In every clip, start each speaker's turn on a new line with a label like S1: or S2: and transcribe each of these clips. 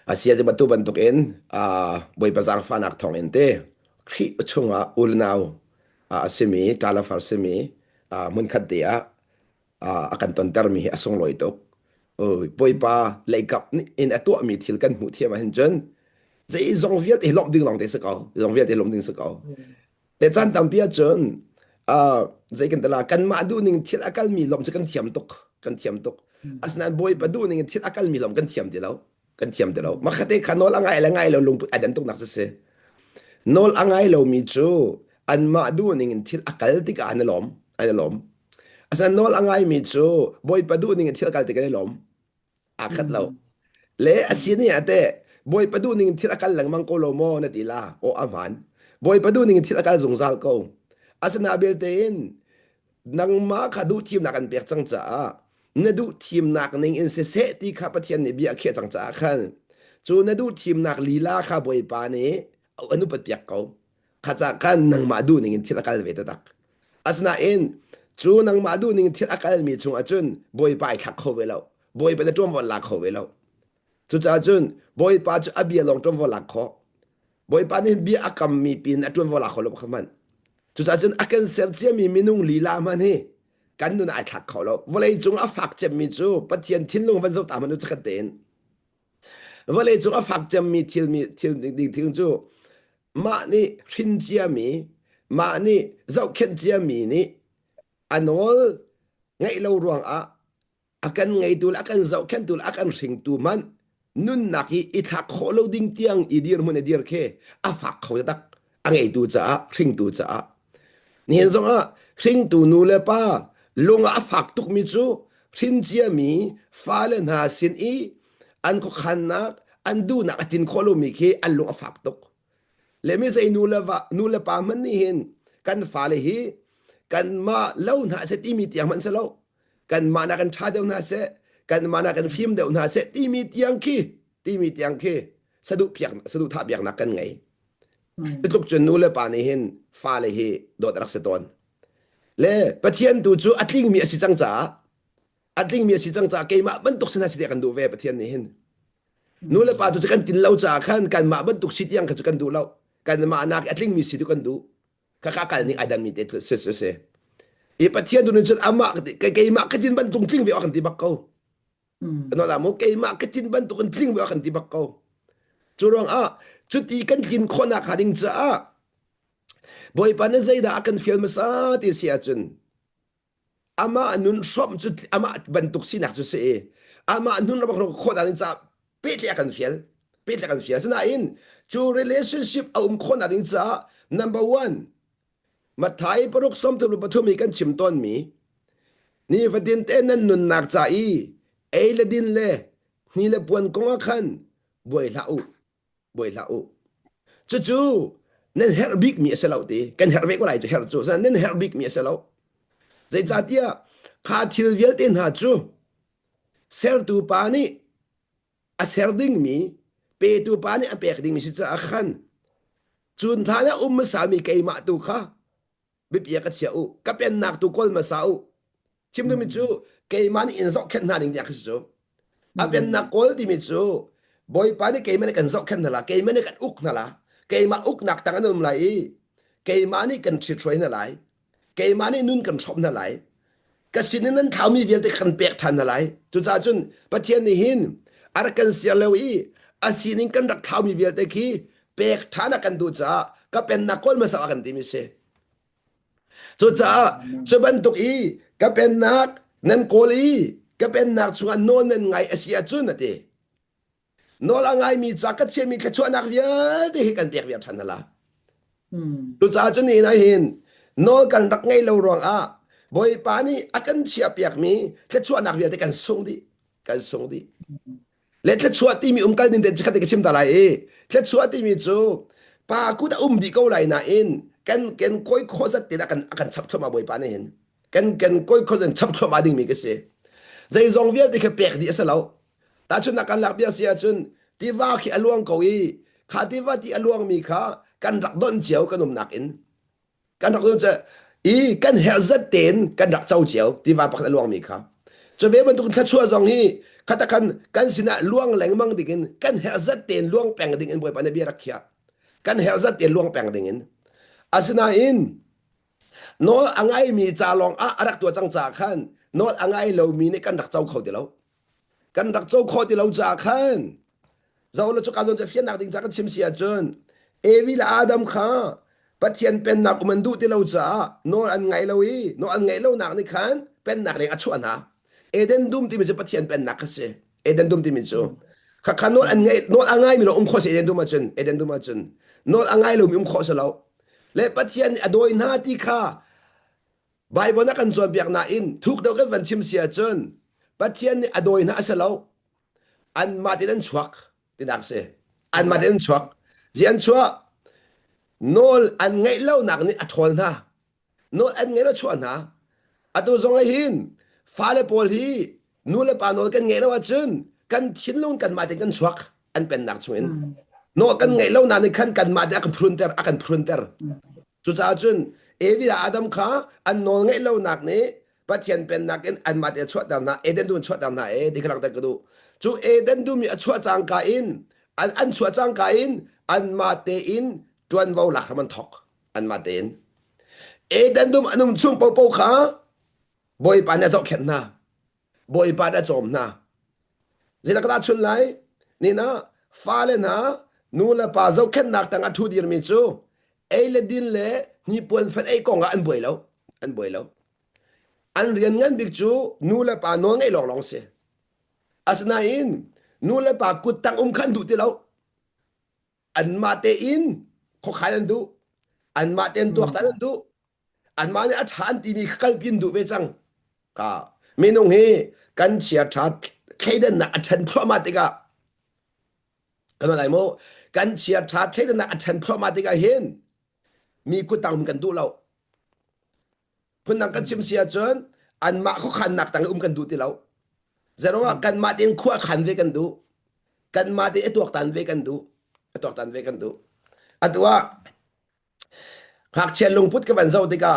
S1: Asia je batu bentuk in boy bazar fanak thong ente khi chunga ulnaw asimi kala farsimi mun khadia akan ton termi asong loitok boy pa leikap in atu mi thil kan mu thiam hen chen zai zong viet e lom ding long de sakao zong viet e lom ding sakao te chan tam pia chen zai kan tala kan ma du ning thil akal mi lom che kan thiam tok asnan boy pa du ning thil akal mi lom kan thiam te lo ma khate khanol angai la ngai lo lung adan tok nak se nol angai lo mi chu an ma du ning thil akal ti ka an lom asan nol angai mi chu boy pa du ning thil akal ti ka lom akhat lo le asini ate boy pa du ning thil akal lang mang ko lo mo na ti la o aman boy pa du ning thil akal zung zal ko asana bel te in nang ma khadu thim na kan pek chang cha na du thim nak ning in se ti kha pathian ni bia khe chang cha khan chu na du thim nak lila kha boy pa ni anu patyak ko kha cha kan nang ma du ning in thil akal ve ta dak asna in chu nang ma du ning thil akal mi chung achun boy pa khak kho ve lo boy pa na tom won la kho ve lo chu cha chun boy pa chu abia long tom won la kho boy pa ni bia akam mi pin atun won la kho lo khaman chu cha chun akan ser che mi minung lila man heกันนู่นไอ้ถักเขาแล้ววันเลยจงอาฝักจะมีจูปะเทียนทิ้งลงวันศุกร์ตามมันจะกระเด็นวันเลยจงอาฝักจะมีเที่ยวดิ่งทิ้งจูมานี่หินเจียมีมานี่เจ้าเข็นเจียมีนี่อันนู้นไงเรารวงอากันไงตัวอากันเจ้าเข็นตัวอากันสิงตัวมันนุ่นนักอีถักเขาเราดิ่งเตียงอีเดียร์มันเดียร์แค่อาฝักเขาจะตักอังไงตัวจ้าสิงตัวจ้านี่เห็นส่งสิงตัวนู่นเลยป้าลงอาฝักตุกมิจูพินเจียมีฟ้าเลนหาสินอีอันก็ขันนักอันดูนักตินโคโลมิเคอันลงอาฝักตุกเลมิใส่นูเลปามันนี่เห็นกันฟ้าเลยฮีกันมาเล่าหน้าเสตีมีเตียงมันเสล่ากันมานักันชาเดียวหน้าเสกันมานักันฟิล์มเดียวหน้าเสตีมีเตียงคีสะดุท่าเปียกนักกันไงตุกจนนูเลปานี่เห็นฟ้าเลยฮีโดดรักเสตอนเล่ปะเทียนตูจูอัดลิงมีสิจังจ้าเกยมาบรรทุกสนาสิเดียกันดูเวปะเทียนนี่เห็นนู่นละปาตูจะกันตินเล่าจ้าขันกันมาบรรทุกสิเดียงกันจะกันดูเล่ากันมานักอัดลิงมีสิดูกันดูข้ากันนี่อาดันมีเตะเสอีปะเทียนตูนึกจนอามาเกยมากันตินบรรทุกลิงเวอกันที่บักเขานั่นแหละโมเกยมากันตินบรรทุกลิงเวอกันที่บักเขาจูรองจุดอีกันตินคนนักหาดิงจ้าบอยปานใจด่ากันฟิลม์ซาติเสียจนอามานุนชอบจุดอามาบรรทุกสินักจุดเสียอามานุนเราบอกเราคนอะไรจ้าเปิดเลยกันฟิลสนาอินจู relationship เอาคนอะไรจ้า number one มาไทยปรุกสมทุบปฐุมีกันชิมต้นมีนี่ฟัดดินเต้นนั่นนุนนักใจเอลดินเล่นี่เล่ปวนกงขันบอยลาอูจู่นั่นเฮร์บิกมีเสลาตีกันเฮร์บิกว่าไรจะเฮร์จูนั่นเฮร์บิกมีเสลาใจจัดยาขาทิลเวลตินหาจูเซอร์ตูปานีเซอร์ดิ้งมีเปตูปานีเปกดิ้งมีสิจะขันจุนทานะมาสามีเกยมาตูข้าบิบยากัดเชียวก็เป็นนักตูกอลมาสาวชิมดูมิจูเกยมานี่อินซอกแค่นาดิ้งยากสิจูเป็นนักกอลที่มิจูบอยปานี่เกยมานี่กันซอกแค่นั่นละเกยมานี่กันอุกนั่นละเกยมาอุกหนักตั้งนั้นอะไรเกยมานี่กันชิดช่วยนั่นไรเกยมานี่นุ่นกันชอบนั่นไรก็สิ่งนั้นเขามีเวียนแต่ขันเปียกทันนั่นไรจุดจ้าจุนประเทศนี้หินอะไรกันเสียเลวีสิ่งนี้กันรักเขามีเวียนแต่ขี้เปียกทันกันดูจ้าก็เป็นนักกอลมาสาวกันที่มิเช่จุดจ้าจุดบรรทุกก็เป็นนักนั่นโกลีก็เป็นนักชวนโน่นนั่นไงเสียจุนนั่นเองโนละไงมีจักรเชียมีแค่ชวนนักเวียดที่กันเปียกเวียดทันนั่นละดูจ้าจุนี่นะเห็นโนกันรักไงเรารองบอยปานี่อากันเชียเปียกมีแค่ชวนนักเวียดที่กันส่งดีและแค่ชวนที่มีกันดินเด็ดจะกันที่ชิมตาไรแค่ชวนที่มีจูปากูจะดีก็ไรนะเองกันก้อยโคสัตตินะกันชับเข้ามาบอยปานี่เห็นกันก้อยโคสัตชับเข้ามาดิ่งมีก็เสียใจจงเวียดที่แค่เปียกดีเสียแล้วแต่ชุนนักการหลักเบียเสียชุนที่ว่าขี้อลวงเกาอีข้าที่ว่าที่อลวงมีข้ากันรักดนเจียวกันนุ่มนักอินกันรักดนจะกันเฮลซัดเต็นกันรักเจ้าเจียวที่ว่าปักอลวงมีข้าจะเว้ยมันตุกทัชชัวจงฮี katakan kan sina luang leng mang dingin kan herzat ten luang peng dingin boy pane biara khia kan herzat ten luang peng dingin asna in nol angai mi chalong a arak tua chang cha khan nol angai lo mi ne kan rak chau kho de lo kan rak chau kho de lo cha khan zau lo chu ka zon che fian nak ding cha kan chim sia chun evi la adam kha pathian pen nak man du te lo cha nol an ngai lo i no an ngai lo nak ni khan pen nak le a chu na eden dum ti mi che pathian pen nak se eden dum ti mi chu kha khan nol an ngai nol angai mi lo kho se eden dum ma chun eden dum ma chun nol angai lo mi kho se lo le pathian adoi na ti kha Bible na kan zon biak na in thuk do kan van chim sia chun pathian ni adoi na asalo an ma ti den chuak ti nak se an ma den chuak jian chua nol an ngai lo nak ni athol na nol an ngai lo chua na atu zong ai hin fa le pol hi nu le pa nol kan ngai lo chun kan thin lung kan ma ti kan chuak an pen nak chuin no kan ngai lo na ni kan ma da kan prunter akan prunter chu cha chun evi adam kha an nol ngai lo nak ni pathian pen nak in an ma te chwa dam na eden dun chwa dam na e diklang ta ku chu eden du mi chwa chang ka in an chwa chang ka in an ma te in tuan vo lak man thok an ma te in eden dum anum chung po po kha boy pa na zo khet na boy pa da chom na zela ka chun lai ni na fa le na nu la pa zo khet nak tang a thu dir mi chu e le din le ni pon fan e ko nga an boy lo an rian ngan big chu nu la pa no ngai long long se asna in nu la pa kut tang khan du ti lo an ma te in kho khan du an ma ten tuak tan du an ma ne a than ti mi kal pin du ve chang ka me nong he kan chia tha kheden na a than phro ma te ga kan lai mo kan chia tha kheden na a than phro ma te ga henมีกูตังกันดูเราพุ่นนังกันชิมเสียจนอันมาเขาขันหนักตังกันดูที่เราจะรู้ว่ากันมาเตียงขั้วขันเวกันดูกันมาเตียงตัวตันเวกันดูตัวตันเวกันดูอันตัวหากเชียนลุงพุทธกับวันเสาร์ที่ก็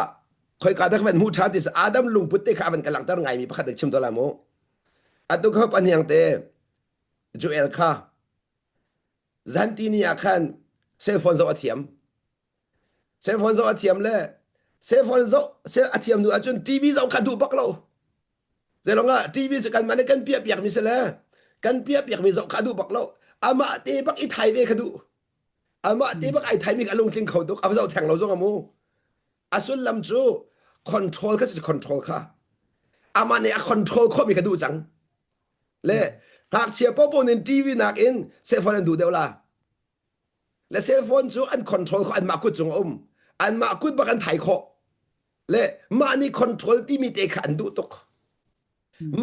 S1: คอยการทักวันมูชาดิสอาดัมลุงพุทธที่ข้าวันกำลังตั้งไงมีพระคัดชิมตัวละโมอันตัวเขาปัญญาเตจูเอลค่ะจันทีนี่อาคันเซลฟอนโซอัฐิมเซฟอนโซอาเทียมเลยเซฟอนโซเซอาเทียมดูอาจนทีวีเราขัดดูปักเราเดี๋ยวเราทีวีสกันมันกันเปียกเปียกมิสละกันเปียกเปียกมิเราขัดดูปักเราอามาเตปักอีไทยเวขัดดูอามาเตปักไอไทยมีการลงทิ้งเขาดูเอาเราแทงเราจงอามูอาสุนลำจูคอนโทรลก็จะคอนโทรลค่ะอามาเนี่ยคอนโทรลข้อมีขัดดูจังเลยหากเชียร์ป๊อปในทีวีนักอินเซฟอนดูเดียวละและเซฟอนจูอันคอนโทรลเขาอันมากุดจงอันมาคุดบักันไทยขอและมานี่คอนโทรลที่มีเด็กขันดูตก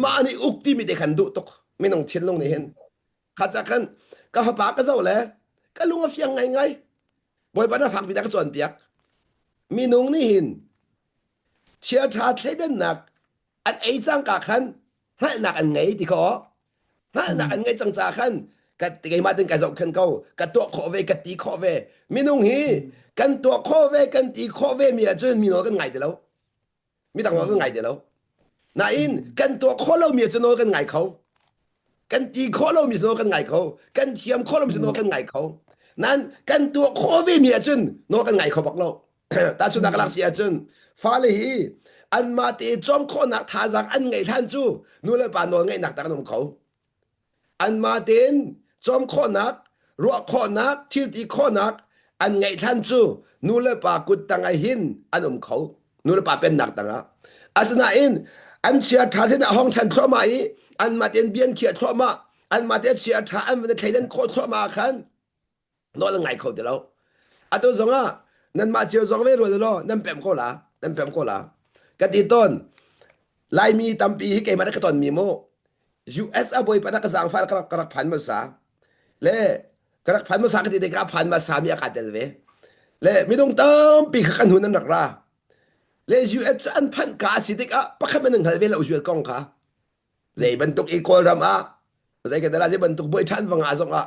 S1: มานี่อุกที่มีเด็กขันดูตกไม่ต้องเชียนลงในเห็นข้าจากกันก็หับปากก็เจ้าแหละก็ลุงว่าเฟียงไงบ่อยปันผักปีนักจวนเปียกมีนุ่งนี่เห็นเชียร์ชาติเด่นหนักอันไอ้จังกาขันให้หนักอันไงที่ขอให้หนักอันไงจังจ่าขันกัดไงมาถึงการสอบขันเก่ากัดตัวขอเวกัดตีขอเวมีนุ่งฮีกันตัวข้อเวกันตีข้อเวมีอาจจะมีน้อยกันไงเดียวมีต่างน้อยกันไงเดียวน่าอินกันตัวข้อเรามีอาจจะน้อยกันไงเขากันตีข้อเรามีน้อยกันไงเขากันเทียมข้อเรามีน้อยกันไงเขานั้นกันตัวข้อเวมีอาจจะน้อยกันไงเขาบอกเราแต่สุดนักลักษณะจนฟ้าเลยอันมาตีจอมข้อหนักทาจากอันไงท่านจูนู่นเลยป่านนไงหนักต่างนมเขาอันมาตีนจอมข้อหนักรัวข้อหนักที่ตีข้อหนักอันไงท่านจูนู่นเลยป่ากุดตังไอหินอันเขานู่นเลยป่าเป็นหนักตังอ่ะอาสนะอินอันเชียร์ท่าที่ในห้องฉันทั่วมาอันมาเตียนเบียนเขียดทั่วมาอันมาเตียนเชียร์ท่าอันมันใครเดินโคตรทั่วมาคันนั่นเลยไงเขาเดี๋ยวเราอันตัวสองอ่ะนั่นมาเชียร์สองไม่รู้เดี๋ยวเรานั่นเป็นก็ละนั่นเป็นก็ละกติต้นลายมีตั้มปีให้เกี่ยมาได้กระต้นมีโม US อ่ะบ่อยปนักกระสังฟ้ากระพันมาสาเล่กระพันมาสากติเด็กพันมาสามีอากาศเดลเวเล่ไม่ต้องเติมปีขันหุ่นนั่นหรอกละเล่ US อันพันกาสิเด็กอ่ะปักขันมันหนึ่งหันเวลาUS กองค่ะใจบรรทุกอีโครามอ่ะใจกันแต่ละใจบรรทุกบ่อยทันฟังอาสงอ่ะ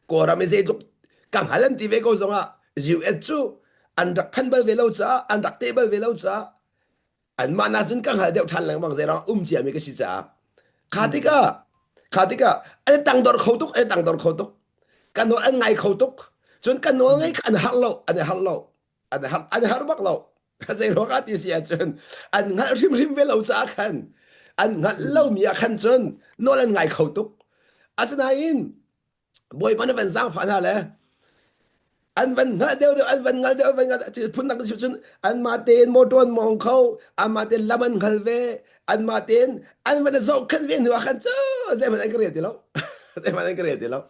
S1: โครามไม่ใช่ทุกกังหันตีเวก็สงอ่ะ US จูอันรักพันเบลเวลาจ้าอันรักเตเบลเวลาจ้าอันมานาจนกังหันเดียวทันหลังบางใจเราเจียมีก็สิจ้าขาติกา ข้าที่ก็อันตั้งดอร์เขาตุกอันตั้งดอร์เขาตุกกันโนอันไงเขาตุกจนกันโนไงอันฮัลโลอันฮัลโลอันฮัลบักโลข้าใจรู้กันที่เสียจนอันงั้นริมเวลาจ้าขันอันงั้นเล่ามีอาขันจนโนอันไงเขาตุกอาศัยอินบอยมันเป็นสร้างฝันอะไรอันวันงั้นเดี๋ยวอันวันงั้นเดี๋ยววันงั้นจะพูดนักชิวชนอันมาเต้นโมดวนมองเขาอันมาเต้นละมันขัลเวอันมาเต้นอันวันจะส่งขันเวนัวขันจ้าใจมันอันกระเรียดแล้วใจมันอันกระเรียดแล้ว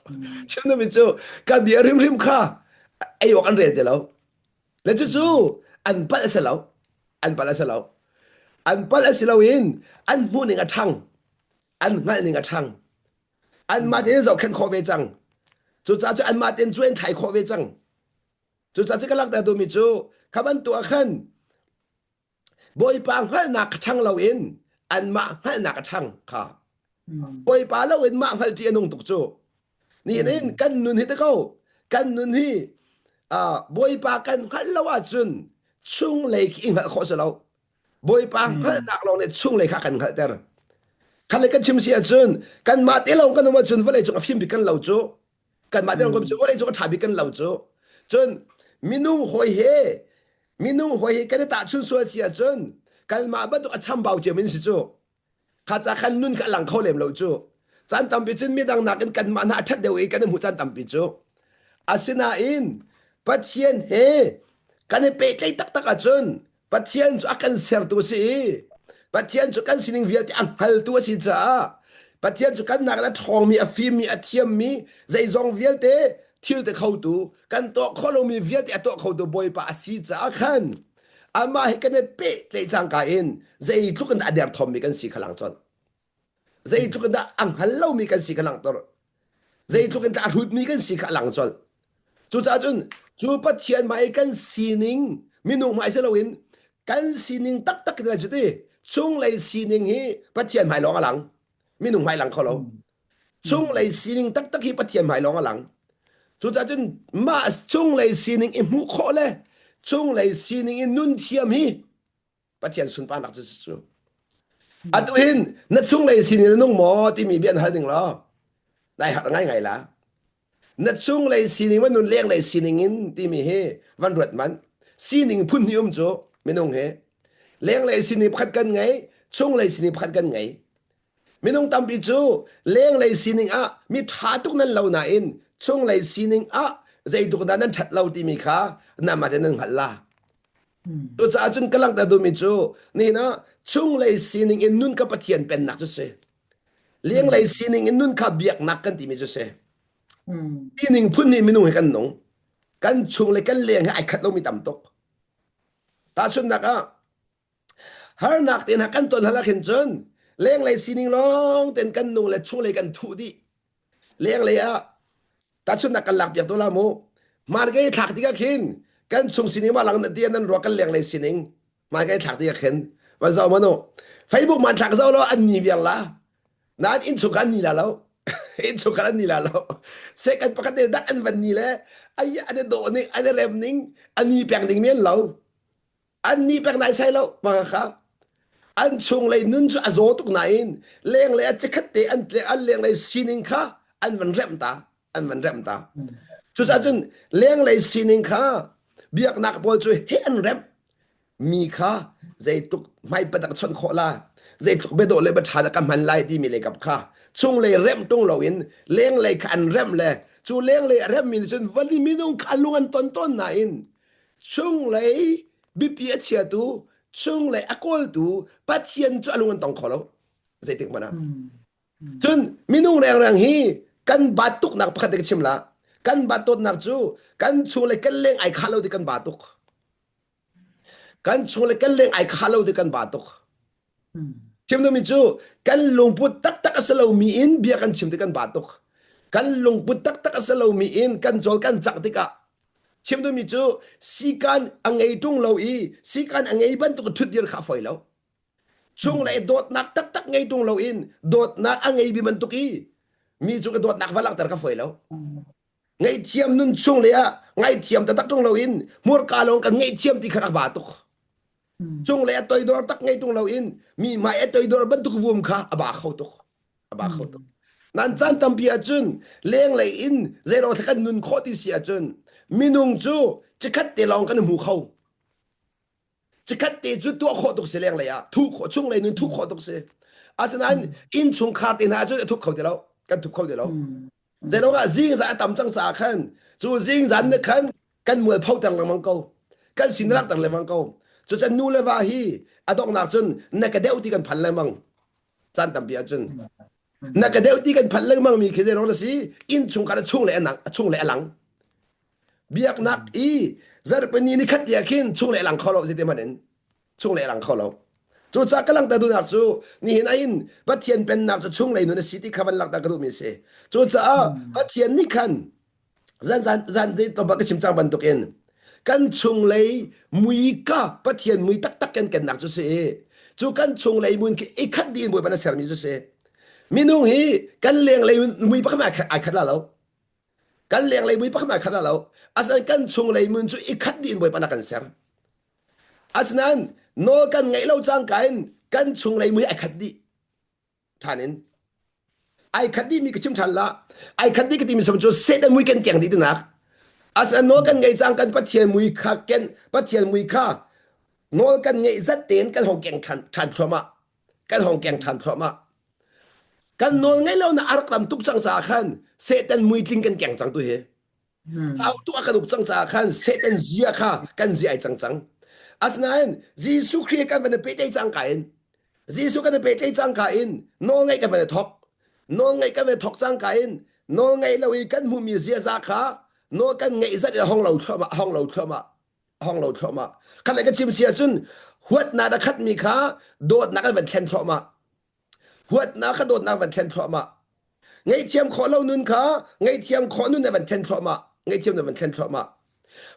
S1: ฉันนึกไม่จู่กับเบียร์ริมข้าไอ้ออกอันเรียดแล้วแล้วจู่อันปัดเสร็จแล้วอันปัดเสร็จแล้วอันปัดเสร็จแล้วอินอันมูนิงกระทังอันงั้นนิงกระทังอันมาเต้นส่งขันขอเวจังจู่จ้าจะอันมาเต้นจวนไทยขอเวจังจู่จ้าจะกำลังแต่ดูมิจู่ขับันตัวขันบอยปางให้หนักช่างเราเองอันมาให้หนักช่างค่ะบอยปางเราเองมาให้เจียนงตุกจูนี่นี่กันนุนฮิตเขากันนุนฮีบอยปางกันให้เราว่าจุนช่วงเล็กอิงหัดข้อสเราบอยปางให้หนักลงในช่วงเล็กขักันขัดเดอร์ขันเลยกันชิมเสียจุนกันมาเตลงกันว่าจุนวันเลยจุนฟิล์มบิกันเราจูกันมาเตลงกันจุนวันเลยจุนถ่ายบิกันเราจูจนมินุ่งหอยเฮมินุ่งหอยเฮกันตาชุนสัวเสียจนกันมาบัดตัวช่ำเบาเจมินสิจูข้าจะขันนุ่นขันหลังเขาเหลี่ยมเราจูจันทำปิจุนมีดังนักกันมาหน้าทัดเดียวเองกันหูจันทำปิจูอาศินาอินปัจเจียนเฮกันเปกไอตักตักจนปัจเจียนจูอากันเสร์ตัวสิปัจเจียนจูกันสินิงเวียที่อังฮัลตัวสิจ้าปัจเจียนจูกันนักละทองมีอฟิมมีอเทียมมีใจจงเวียเตทิลเตเข้าตัวกันตัวเขาเรามีเวียที่ตัวเขาตัวบอยป้าสิจ้าขันอามาให้กันเป๊ะเลยจังกันใจทุกคนอเดียร์ทอมมีกันสิขลังจนใจทุกคนอังฮัลโลมีกันสิขลังตัวใจทุกคนอาหุดมีกันสิขลังจนจู่จ้าจนจู่ปัจเจียนมาให้กันสินิงมินุมาเสลวินกันสินิงตักตักกันเลยจุดที่ช่วงเลยสินิงฮีปัจเจียนหมายลองหลังมินุหมายหลังเขาเราช่วงเลยสินิงตักตักฮีปัจเจียนหมายลองหลังจู่จ้าจนมาช่วงเลยสินิงอิมุขเลยช่วงเลยสินิงอินุนเทียมฮีปัจเจียนสุนปานักจะสู้อันตัวเห็นนั่นช่วงเลยสินิงนุ่งหมอที่มีเบียนหันหนึ่งล้อได้หัดง่ายไงล่ะนั่นช่วงเลยสินิงมันนุ่นเลี้ยงเลยสินิงอินที่มีเฮวันรวดมันสินิงพุ่นนิยมโจไม่นุ่งเฮเลี้ยงเลยสินิงพัดกันไงช่วงเลยสินิงพัดกันไงไม่นุ่งตามปิจูเลี้ยงเลยสินิงมีท่าทุกนั้นเราหนาอินช่วงเลยสินิงใจทุกนั้นชัดเราที่มีค่านั่นมาจะนึ่งหันละตัวจ้าจนกำลังแต่ดูมิจูนี่นะช่วงเลยสินิงอินนุ่นกับปะเทียนเป็นหนักจุดเสเลี้ยงเลยสินิงอินนุ่นขับเบียกหนักกันที่มีจุดเสที่หนึ่งพุ่นนี่ไม่นุ่งให้กันหนงกันช่วงเลยกันเลี้ยงให้ไอ้ขัดเรามีต่ำตกตาชุนนักฮาร์นักเต็นหักกันตนฮัลลักเห็นจนเลี้ยงเลยสินิงร้องเต็นกันนุ่งเลยช่วงเลยกันทุดีเลี้ยงเลยตาชุนนักกันหลักเปียกตัวละโมมาร์กไอ้ถักที่ก็ขินกันช่วงสินิงมาหลังเดียนนั้นรัวกันเลี้ยงเลยสินิงมาร์กไอ้ถักที่ก็ขินวันเสาร์มันโนไฟบุกมันถักเสาร์เราอันนี้เบียงละนัดอินสุกันนี่ละเราอินสุกันนี่ละเราเสกันปกติดักอันวันนี้แหละไอ้อันนี้โดนนี่อันนี้เร็มนิ่งอันนี้เปียงดิ่งเมียนเราอันนี้เป็นนายใช่แล้วมาครับอันช่วงเลยนุ่นจะอโศตุกไหนเลี้ยงเลยจะคัดเตอันเลี้ยงเลยสินิงค่ะอันมันเริ่มตาอันมันเริ่มตาจุดจนเลี้ยงเลยสินิงค่ะเบียกนักบอลช่วยเห็นเริ่มมีค่ะใจตุกไม่ประดักชนโคลาใจตุกเบโดเลยบัชาดกันมันไล่ที่มีเลยกับค่ะช่วงเลยเริ่มตรงเราเองเลี้ยงเลยคันเริ่มเลยจู่เลี้ยงเลยเริ่มมีจนวันนี้มีน้องคันลุงอันต้นไหนช่วงเลยบิปีเชียตูช่วงเลยอากอลตูปัจเจียนจะลุงอันต้องขอเราใจติกมันนะจนมีน้องแรงฮีกันบาดตุกนักพัดเด็กชิมละกันบาดตุกนักจู่กันช่วงเลยกันเลี้ยงไอ้ข้าเราที่กันบาดตุกกันช่วงเลยกันเลี้ยงไอ้ข้าเราที่กันบาดตุกชิมดูมิจูกันลงพุทตักตักสลามีอินเบียกันชิมที่กันบาดตุกกันลงพุทตักตักสลามีอินกันโจลกันจักติกะชิมดูมิจูสิกันอังไงตุงเราสิกันอังไงบันตุกทุดเดียร์ข้าไฟแล้วช่วงเลยโดดนักตักตักไงตุงเราโดดนักอังไงบิบันตุกีมีจูกโดดนักฝรั่งแต่ข้าไฟแล้วไงเทียมนุ่นช่วงเลยไงเทียมแต่ตักตุงเรามัวกาลงกันไงเทียมที่ขรักบาดตุกช่วงเลยตัวดอร์ตักไงตุงเรามีมาตัวดอร์บันตุกวุมข้าอบาเข้าตุกอบาเข้าตุก นั่นจันตั้มปีอาจุนเลี้ยงเลยอินเจรองทักันนุนโคติเสียจุนมินุงจูจะคัดเตลองกันหูเขาจะคัดเตจุตัวโคตกเสียเลี้ยงเลยอะทุกช่วงเลยนุนทุกโคตกเสียอาฉะนั้นอินชุงขาดอินหาจุทุกเขาเดียวกันทุกเขาเดียวเจรองอ่ะจิงจะตั้มจังสาขันจูจิงจันนึกขันกันมวยเผาแต่ละมังเกากันสินรักแต่ละมังเกาจูจะนูเลวาฮีอดอกนักจุนนักเดียวที่กันพันละมังจันตั้มปีอาจุนนักเดียวที่กันพันเลยมั่งมีคือเรื่องนั้นสิอินชงการชงเลยอันนังชงเลยอันหลังเบียกนักอีจะเป็นนี่ขัดยาขินชงเลยอันหลังเขาเราสิเดมันเองชงเลยอันหลังเขาเราจู่จากกำลังแต่ดูนักจู่นี่เห็นไอ้อินบัดเทียนเป็นนักจะชงเลยนู่นสิที่ขับหลักตากระดูมีเสจู่จากบัดเทียนนี่ขันจันที่ตัวบักชิมจังบันตุกเองกันชงเลยมุยกะบัดเทียนมุยตักกันนักจู่เสจู่กันชงเลยมุนคือไอ้ขัดดีนบุยบันเสร์มีจู่เสมินุงฮีกันเลี้ยงเลยมุยปักมาไอ้ขัดแล้วกันเลี้ยงเลยมุยปักมาขัดแล้วอาศัยกันชงเลยมุนจู่อีขัดดินบุยปันกันเสร์อาศัยนั้นโนกันไงเราจ้างกันชงเลยมุยไอ้ขัดดีท่านินไอ้ขัดดีมีกระชิมชันละไอ้ขัดดีก็ที่มีสมจูเสด็จมุยกันเก่งดีนักอาศัยโนกันไงจ้างกันปัจเจียนมุยข้าเก่งปัจเจียนมุยข้าโนกันไงจัดเต็นกันห้องแก่งทันพร้อมกันห้องแก่งทันพร้อมกันนอนไงเรานะอารักลำตุกจังสาขันเสตันมุยทิ้งกันแก่งจังตัวเฮเอาตัวกันตุกจังสาขันเสตันเสียค่ะกันเสียไอจังอาศัยนั้นจีสุครีกันเป็นเปย์จังกันจีสุกันเปย์จังกันนอนไงกันเป็นทอกนอนไงกันเป็นทอกจังกันนอนไงเราอีกันมุมีเสียสักค่ะนอนกันไงสัตย์ห้องเราเข้ามาห้องเราเข้ามาห้องเราเข้ามาขันอะไรกันชิมเสียจนหัวหน้าดักขัดมีค่ะโดดนักกันเป็นแทนเข้ามาหัวหน้าขโดดนักเป็นแทนเข้ามาไงเทียมขอเรานุนค่ะไงเทียมขอนุนในเป็นแทนเข้ามาไงเทียมในเป็นแทนเข้ามา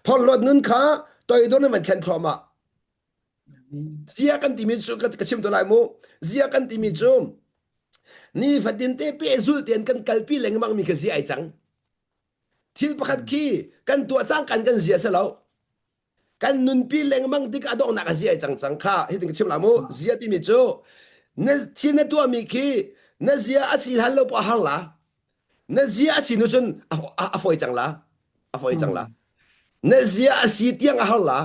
S1: พอรถนุนค่ะตัวอีโดนในเป็นแทนเข้ามาเสียกันที่มีจูกันกระชิมตัวไรมูเสียกันที่มีจูนี่ฝันดินเตเปซูลเตียนกันกัลปีเหลงมังมีกันเสียไอจังทิลประคัดขี้กันตัวจ้างกันเสียเสียแล้วกันนุนปีเหลงมังที่กระดองนักเสียไอจังค่ะที่ถึงกระชิมละมูเสียที่มีจูนั่นที่นั่นตัวมีขี้นั่นเสียอาศัยฮัลโหลปะฮัลละนั่นเสียอาศัยนู่นอาฟอยจังละอาฟอยจังละนั่นเสียอาศัยเตียงฮัลละ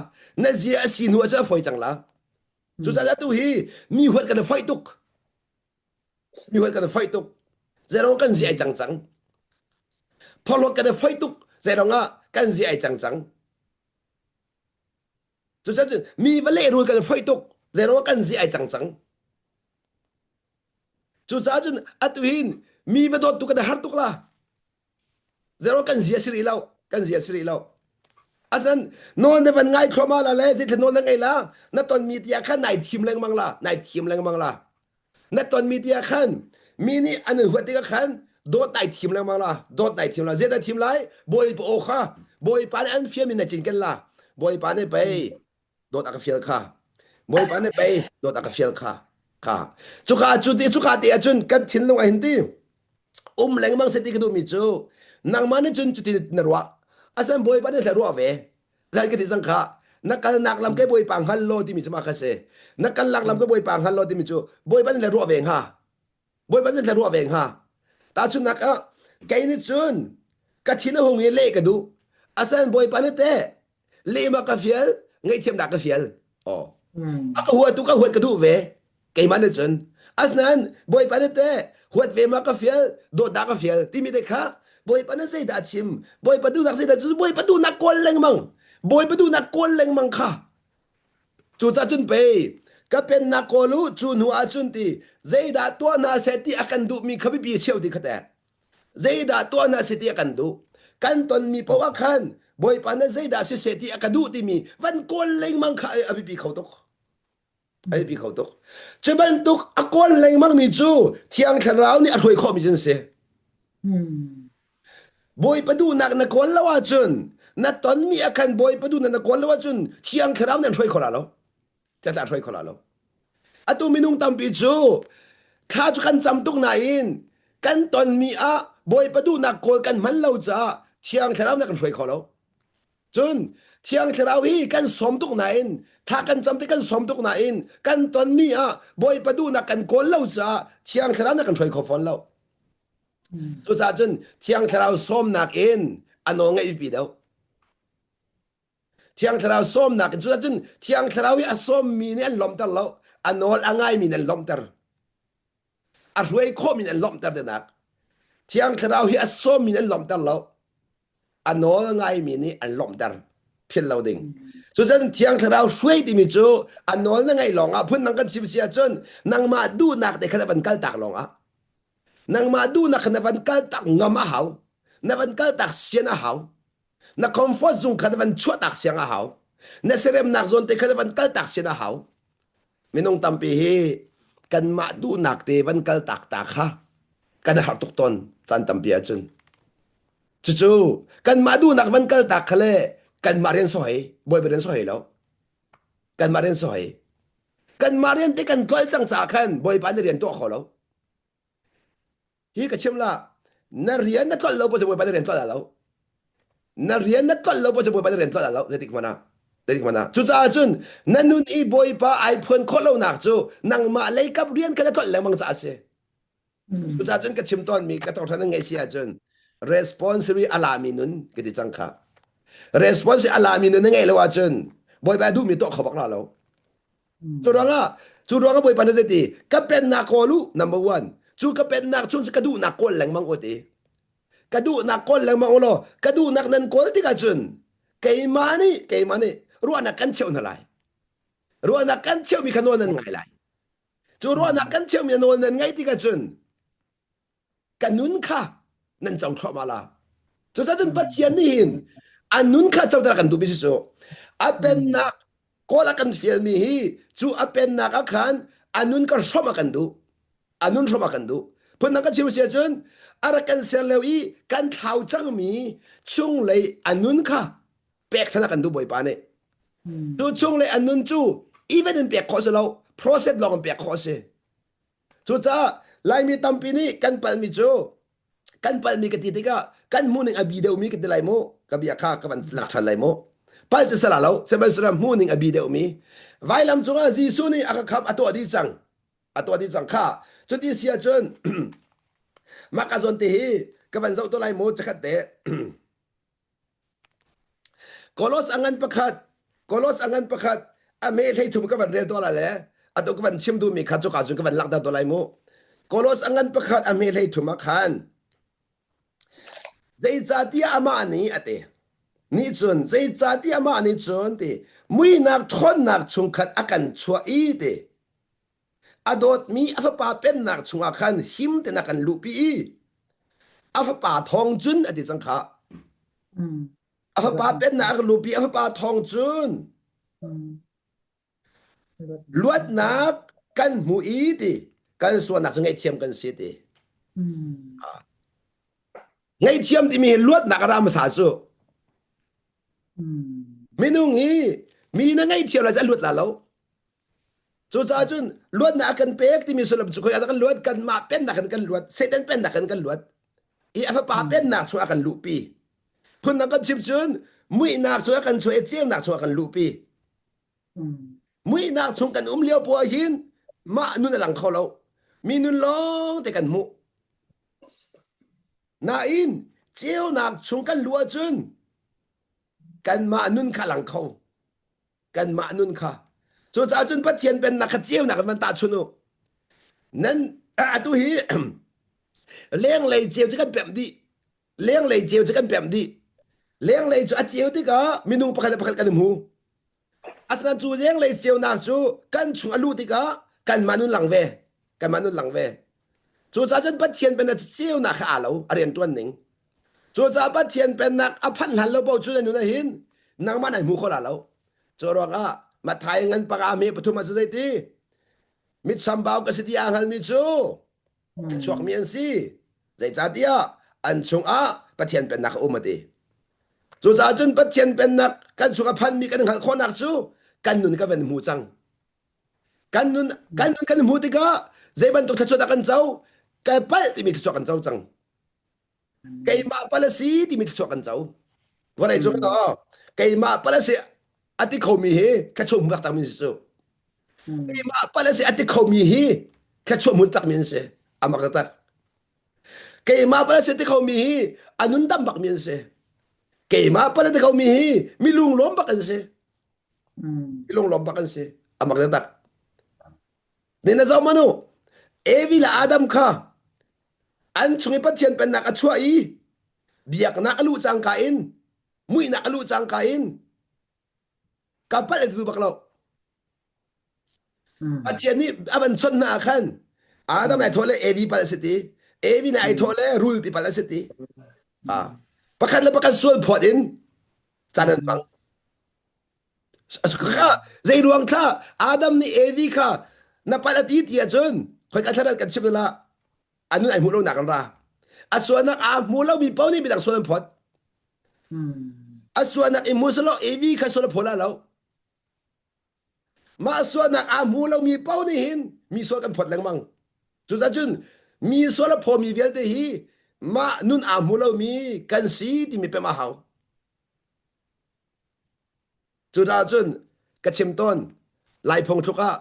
S1: นั่นเสียอาศัยนู่นจะอาฟอยจังละจุดนั้นตัวฮีมีหัวกันไฟตุกมีหัวกันไฟตุกจะร้องกันเสียจังพอหัวกันไฟตุกจะร้องกันเสียจังจุดนั้นมีวันเล่รู้กันไฟตุกจะร้องกันเสียจังจุดนั้นอัตุหินมีวันโดนตุกันหาตุกละจะร้องกันเสียสิริแล้วกันเสียสิริแล้วอาศัยนอนในวันไงครมาละเลยจะนอนยังไงล่ะนั่นตอนมีเดียขันไหนทีมแรงมังล่ะไหนทีมแรงมังล่ะนั่นตอนมีเดียขันมีนี่อันหนึ่งหัวเดียขันโดดไหนทีมแรงมังล่ะโดดไหนทีมล่ะเจได้ทีมไรบอยโอค่ะบอยปานอันเฟียมินจินกันล่ะบอยปานเนี่ยไปโดดอักเฟียค่ะบอยปานเนี่ยไปโดดอักเฟียค่ะจุกาจุดที่จุกาที่จุนกันทิ้งลงไอ้หินที่แรงมังเสร็จที่กระดูมีจูนางมันจุนจุดที่นรัวอาศัยบอยปานเนี่ยรัวเวใจก็ที่สังขานักการนักลำแกบอยปังฮัลโลที่มีจะมาคัสเซนักการนักลำแกบอยปังฮัลโลที่มีจูบอยปันเลยรัวเวงฮะบอยปันเลยรัวเวงฮะตาชุนนักแกนี่จุนกัดชินหงเล่กันดูอาศัยบอยปันเนี่ยเตะเล่มากระเฟียลไงเทียมดักกระเฟียลอ๋อก็หัวตุกหัวกระดูเวแกมันเนี่ยจุนอาศัยบอยปันเนี่ยเตะหัวเวมากระเฟียลโดดดักกระเฟียลที่มีเด็กค่ะบอยปันเนี่ยเสียดาชิมบอยปันดูนักเสียดาชิมบอยปันดูนักกอลเลงมังบอยไปดูนักกอลเลงมังค่ะจูจ่าจุนไปก็เป็นนักกอลูจูนหัวจุนตีเจดาตัวนาเสติอากันดูมีขบิบีเชียวดีขแต่เจดาตัวนาเสติอากันดูกันตอนมีปวักขันบอยปานเจดาเสติอากันดูที่มีวันกอลเลงมังค่ะอบิบีเขาตกอบิบีเขาตกจะบรรทุกอกอลเลงมังมีจูเที่ยงขันเรานี่อร่อยข้อมีจนเสียบอยไปดูนักกอลแล้วว่าจุนนั่นตอนมีอาการบอยไปดูนั่นก่อนแล้วว่าจุนเที่ยงคราวนั้นช่วยคนละแล้วจะช่วยคนละแล้วอะตัวมีนุ่งตามปีจูข้าจุกันจำตุกไหนกันตอนมีบอยไปดูนักกอลกันมันเราจะเที่ยงคราวนั้นกันช่วยคนแล้วจุนเที่ยงคราวฮีกันสมตุกไหนถ้ากันจำที่กันสมตุกไหนกันตอนมีบอยไปดูนักกันกอลเราจะเที่ยงคราวนั้นกันช่วยคนแล้ว สุดท้ายจนเที่ยงเราส้มหนักเอ็นอันนองไงปีเดียวเที่ยงเราส้มหนักสุดท้ายจนเที่ยงเราที่ส้มมีเนี่ยล้มตลอดอันนอลอ่างไงมีเนี่ยล้มตลอดอ่ะรวยข้อมีเนี่ยล้มตลอดนักเที่ยงเราที่ส้มมีเนี่ยล้มตลอดอันนอลอ่างไงมีเนี่ยอันล้มตลอดเพี้ยนเราดิ่งสุดท้ายเที่ยงเราช่วยที่มีจูอันนอลอ่างไงลงอ่ะเพื่อนนั่งกันชิบเสียจนนั่งมาดูนักแต่ขณะเป็นกัลตักลงอ่ะ nang madu na kanavan kaltak ngama haw navan kaltak siya na haw na comfort zone kanavan chuatak siya nga haw na serem nak zone te kanavan kaltak siya na haw minong tampihi kan madu nak te van kaltak tak ha kan hartuk ton san tampia chun chuchu kan madu nak van kaltak khale kan marian sohai boy beren sohai lo kan marian sohai kan marian te kan kol chang cha khan boy pan rian to kholo hi ka chimla na rian na tol lo po sa boy pa rin tol alaw na rian na tol lo po sa boy pa rin tol alaw detik mana chu cha chun nanun i boy pa iphone kholo nak chu nang ma lei kap rian ka tol lemang cha ase chu cha chun ka chim ton mi ka tol than ngai sia chun responsibility alami nun ki ti chang kha responsibility alami nun ngai lo wa chun boy ba du mi to khobak la lo chu ranga boy pa na ti ka pen na ko lu number 1จูก็เป็นนักชุนกระดูนักคนแหลงมังโอตีกระดูนักคนแหลงมังโอโลกระดูนักนั้นคนที่กระจุนเกยมานี่รู้นักกันเชียวนั่นไรรู้นักกันเชียวมีขนวนนั้นไงไรจูรู้นักกันเชียวมีขนวนนั้นไงที่กระจุนกันนุนค่ะนั่นเจ้าทรมาละจูจะจนปัจเจียนนี่หินอันนุนค่ะเจ้าตระกันดูบิสิโซอาเป็นนักก็ละกันฟิลมีฮีจูอาเป็นนักอาคารอันนุนก็ชอบมากันดูอันนู้นชอบกันดูพนักงานชิมเสียจนอะไรกันเสียแล้วอีกันเท้าจังมีช่วงเลยอันนู้นค่ะแปลกธนากันดูบ่อยปานเนี่ยดูช่วงเลยอันนู้นจู่อีเวนต์แปลกข้อเสียแล้ว process ลองแปลกข้อเสียจู่จ้าไล่มีตั้มปีนี้กันปันมีจู่กันปันมีกติกากันมูนิงอบีเดอมีกันไล่โมกับยาค่ากับมันหลักฐานไล่โมปัจจุบันแล้วเซบันสระมูนิงอบีเดอมีไว้ลำจู่จีซูนี่อาคับอัตัวดีจังค่ะจุดที่เสียจนมักกะจนตีกับวันเสาร์ตัวไล่โมจะขัดเตะกอลอสอังกันประคัดอเมริกาทุ่มกับวันเรียนตัวละแหละอันตัวกับวันชิมดูมีขัดจุกาจุกับวันลักดาตัวไล่โมกอลอสอังกันประคัดอเมริกาทุ่มขันใจจัดที่อามานี่อะเตนี่จนใจจัดที่อามานี่จนตีมุยนักทนนักชุงขัดอากันชัวอีเตอดอดมีอัฟปาเป็นนักชงอาคันหิมแต่นักกันลูปีอัฟปาทองจุนอดีตสังขาอัฟปาเป็นนักลูปีอัฟปาทองจุนลวดนักกันหมูอีดีกันส่วนนักจะไงเทียมกันสิดีไงเทียมที่มีลวดนักรามสาจูไม่นุ่งอีมีนักไงเทียมอะไรจะลวดละแล้วจูจ้าจุนลวดนักกันเป๊กที่มีส่วนจุกอยากกันลวดกันมาเป็นนักกันลวดเซตันเป็นนักกันลวดอีอัฟปาเป็นนักช่วยกันลูปีพุ่นนักกันชิบจุนมุยนักช่วยกันช่วยเจียมนักช่วยกันลูปีมุยนักช่วยกันเลี้ยวปัวหินมานุนหลังเขาเรามีนุนลองแต่กันมุนาอินเจียวนักช่วยกันลัวจุนกันมานุนข้าหลังเขากันมานุนข้าจูจ้าจุนปัจเจียนเป็นนักเจียวนักมันตาชุนุนั่นตัวฮีเลี้ยงเลยเจียวจะกันแบบดีเลี้ยงเลยเจียวจะกันแบบดีเลี้ยงเลยจูเจียวที่ก็มีนูประคันกันหูอาสนะจูเลี้ยงเลยเจียวนักจูกันชงอลูที่ก็กันมานุนหลังเวจูจ้าจุนปัจเจียนเป็นนักเจียวนักอาเราเรียนตัวหนึ่งจูจ้าปัจเจียนเป็นนักอภันหันเราบอกจูนั่นนู่นหินนักมันไหนหูเขาละเราจูรองมาไทยเงินปากามีปฐุมมาจุดที่มิดซัมบาวกสิทธิอังฮัลมิจูชวกมีอันซีใจจัดเดียอันชงปะเทียนเป็นนักอุมาดีจูจ่าจุนปะเทียนเป็นนักกันสุขภัณฑ์มีกันหันคนนักจูกันนุนก็เป็นหมูจังกันนุนกันหมูติกะใจบันตุกทัชวดกันเจ้าไก่ปั้ลที่มีทัชวกันเจ้าจังไก่มาปั้ลสีที่มีทัชวกันเจ้าวันไหนจูกันต่อไก่มาปั้ลสีอติเขามีเฮแค่ชมมุตักมินสิไก่มาปั้ลสีอติเขามีเฮแค่ชมมุตักมินสิอามักตัก kay ma pala sa tikaw mi anun dambak min se kay ma pala tikaw mi milung lom bakan se milung lom bakan se amak dadak ni na zaw mano evi la adam ka an chungi pathian pen nak achua i biak na alu chang kain mui na alu chang kain kapal du baklo pathian ni aban chon na khan adam nai thole evi pala siti evi nai thole rule pi pala siti pakhan la pakhan sol phot in chanan bang ka zai ruang tha adam ni evi kha na palati tia chun khoi ka tharat kan chimla anu ai mulo na kan ra aswana a mulo mi pau ni bi dang sol phot aswana i muslo evi kha sol phola lo ma aswana a mulo mi pau ni hin mi sol kan phot lang mang chu za chun mi sol pho mi vel te hi ma nun a mulo mi kan si ti mi pe ma hau chu da chun ka chim ton lai phong thuka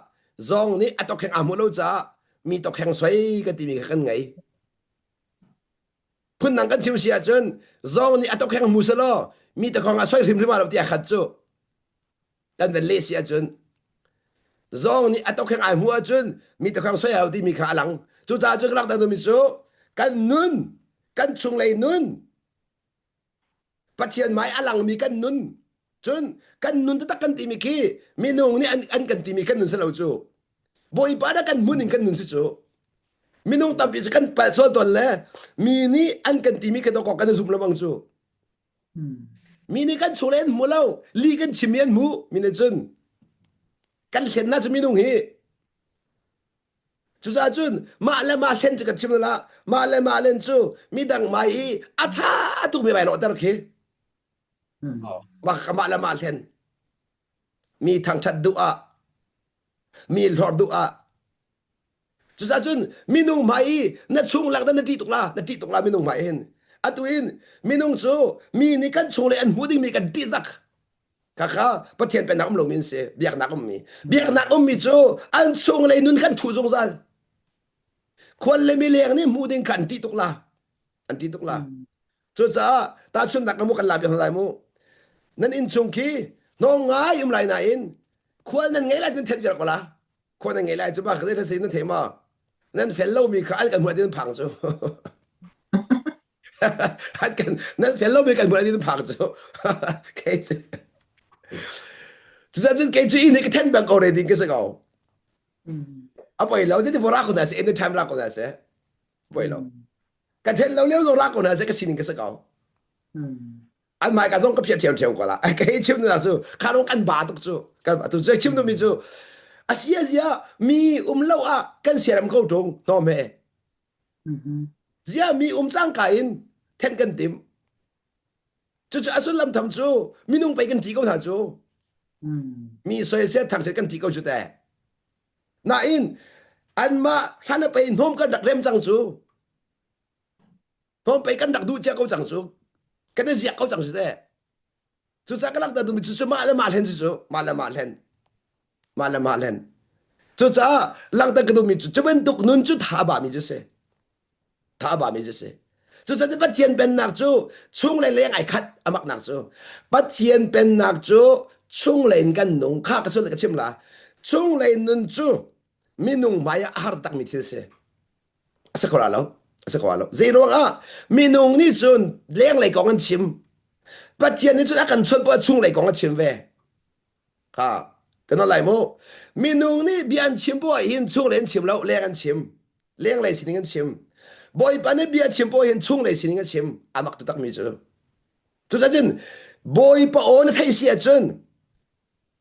S1: zong ni atok kheng a mulo cha mi tok kheng swai ka ti mi kan ngai phun nang kan chim sia chun zong ni atok kheng musalo mi tok khang a swai rim rim a lo ti a khat chu dan the le sia chun zong ni atok kheng a mu a chun mi tok khang swai a ti mi kha lang chu cha chu lak da mi chu kan nun kan chung lei nun pathian mai alang mi kan nun chun kan nun ta kan ti mi ki mi nung ni an kan ti mi kan nun sa lo chu boi pa da kan mun kan nun si chu mi nung tam pi kan pa so ton le mi ni an kan ti mi ka to ko kan zum lamang chu mi ni kan chulen mu lo li kan chimian mu mi ne chun kan hlen na chu mi nung hi chu za chun ma hlen chu kan chim la ma len chu mi dang mai a tha tu mi bai lo tar khi ma hlen mi thang chat du a mi lor du a chu za chun mi nung mai na chung lak da na ti tuk la mi nung mai hen atuin mi nung chu mi ni kan chung le an mu ding mi kan ti dak kaka pathian pe nak lo min se biak nak mi chu an chung le nun kan thu jong zalคนเลยมีเลี้ยงนี่มูดิงขันที่ตุกลาอันที่ตุกลาสุดจ้าตาชุนดักมุกันลาบอย่างไรมูนั่นอินชงคีน้องง่ายยุ่มไรน่ะอินควรนั่นไงไรนั่นเทียบกันก็ละควรนั่นไงไรจุบ้าเขาได้ทัศน์นั่นเทมานั่นเฟลโลมีเขาอันกันหัวที่นั่นพังจูอันกันนั่นเฟลโลมีกันหัวที่นั่นพังจูแค่จูจุดจ้าจุดแค่จูอินนี่ก็เทนบังโอเรดิ้งก็สักเอาapa ilo jadi borak ko na se anytime rak ko na se boilo ka then lo leo rak ko na se ka sinin ka sa kaw an mai ka zong ka phia thiam ko la ai ka chim na su ka rong kan ba tuk chu ka tu je chim no mi chu asia mi lo a kan siam ko dong no me zia mi chang ka in then kan tim chu asun lam tham chu mi nung pai kan ti ko tha chu mi soi se thang se kan ti ko chu ta na in an ma hana pe nom kan dak rem chang chu nom pe kan dak du cha ko chang chu kan zia ko chang chu de chu sa kan da du mi chu ma len chu ma len chu cha lang da ka du mi chu ben duk nun chu tha ba mi chu se chu sa de pa tien ben nak chu chung le leng ai khat amak nak chu pa tien ben nak chu chung len kan nong kha ka so ka chim la chung le nun chu minung maya har tak mi thil se asa ko lo zero nga minung ni chun leng le kong an chim pathian ni chun akan chon pa chung le kong an chim ve ka kana lai mo minung ni bian chim po hin chung len chim lo leng an chim leng le sining an chim boy pa ni bian chim po hin chung le sining an chim amak tu tak mi chu sa jin boy pa on thai sia chun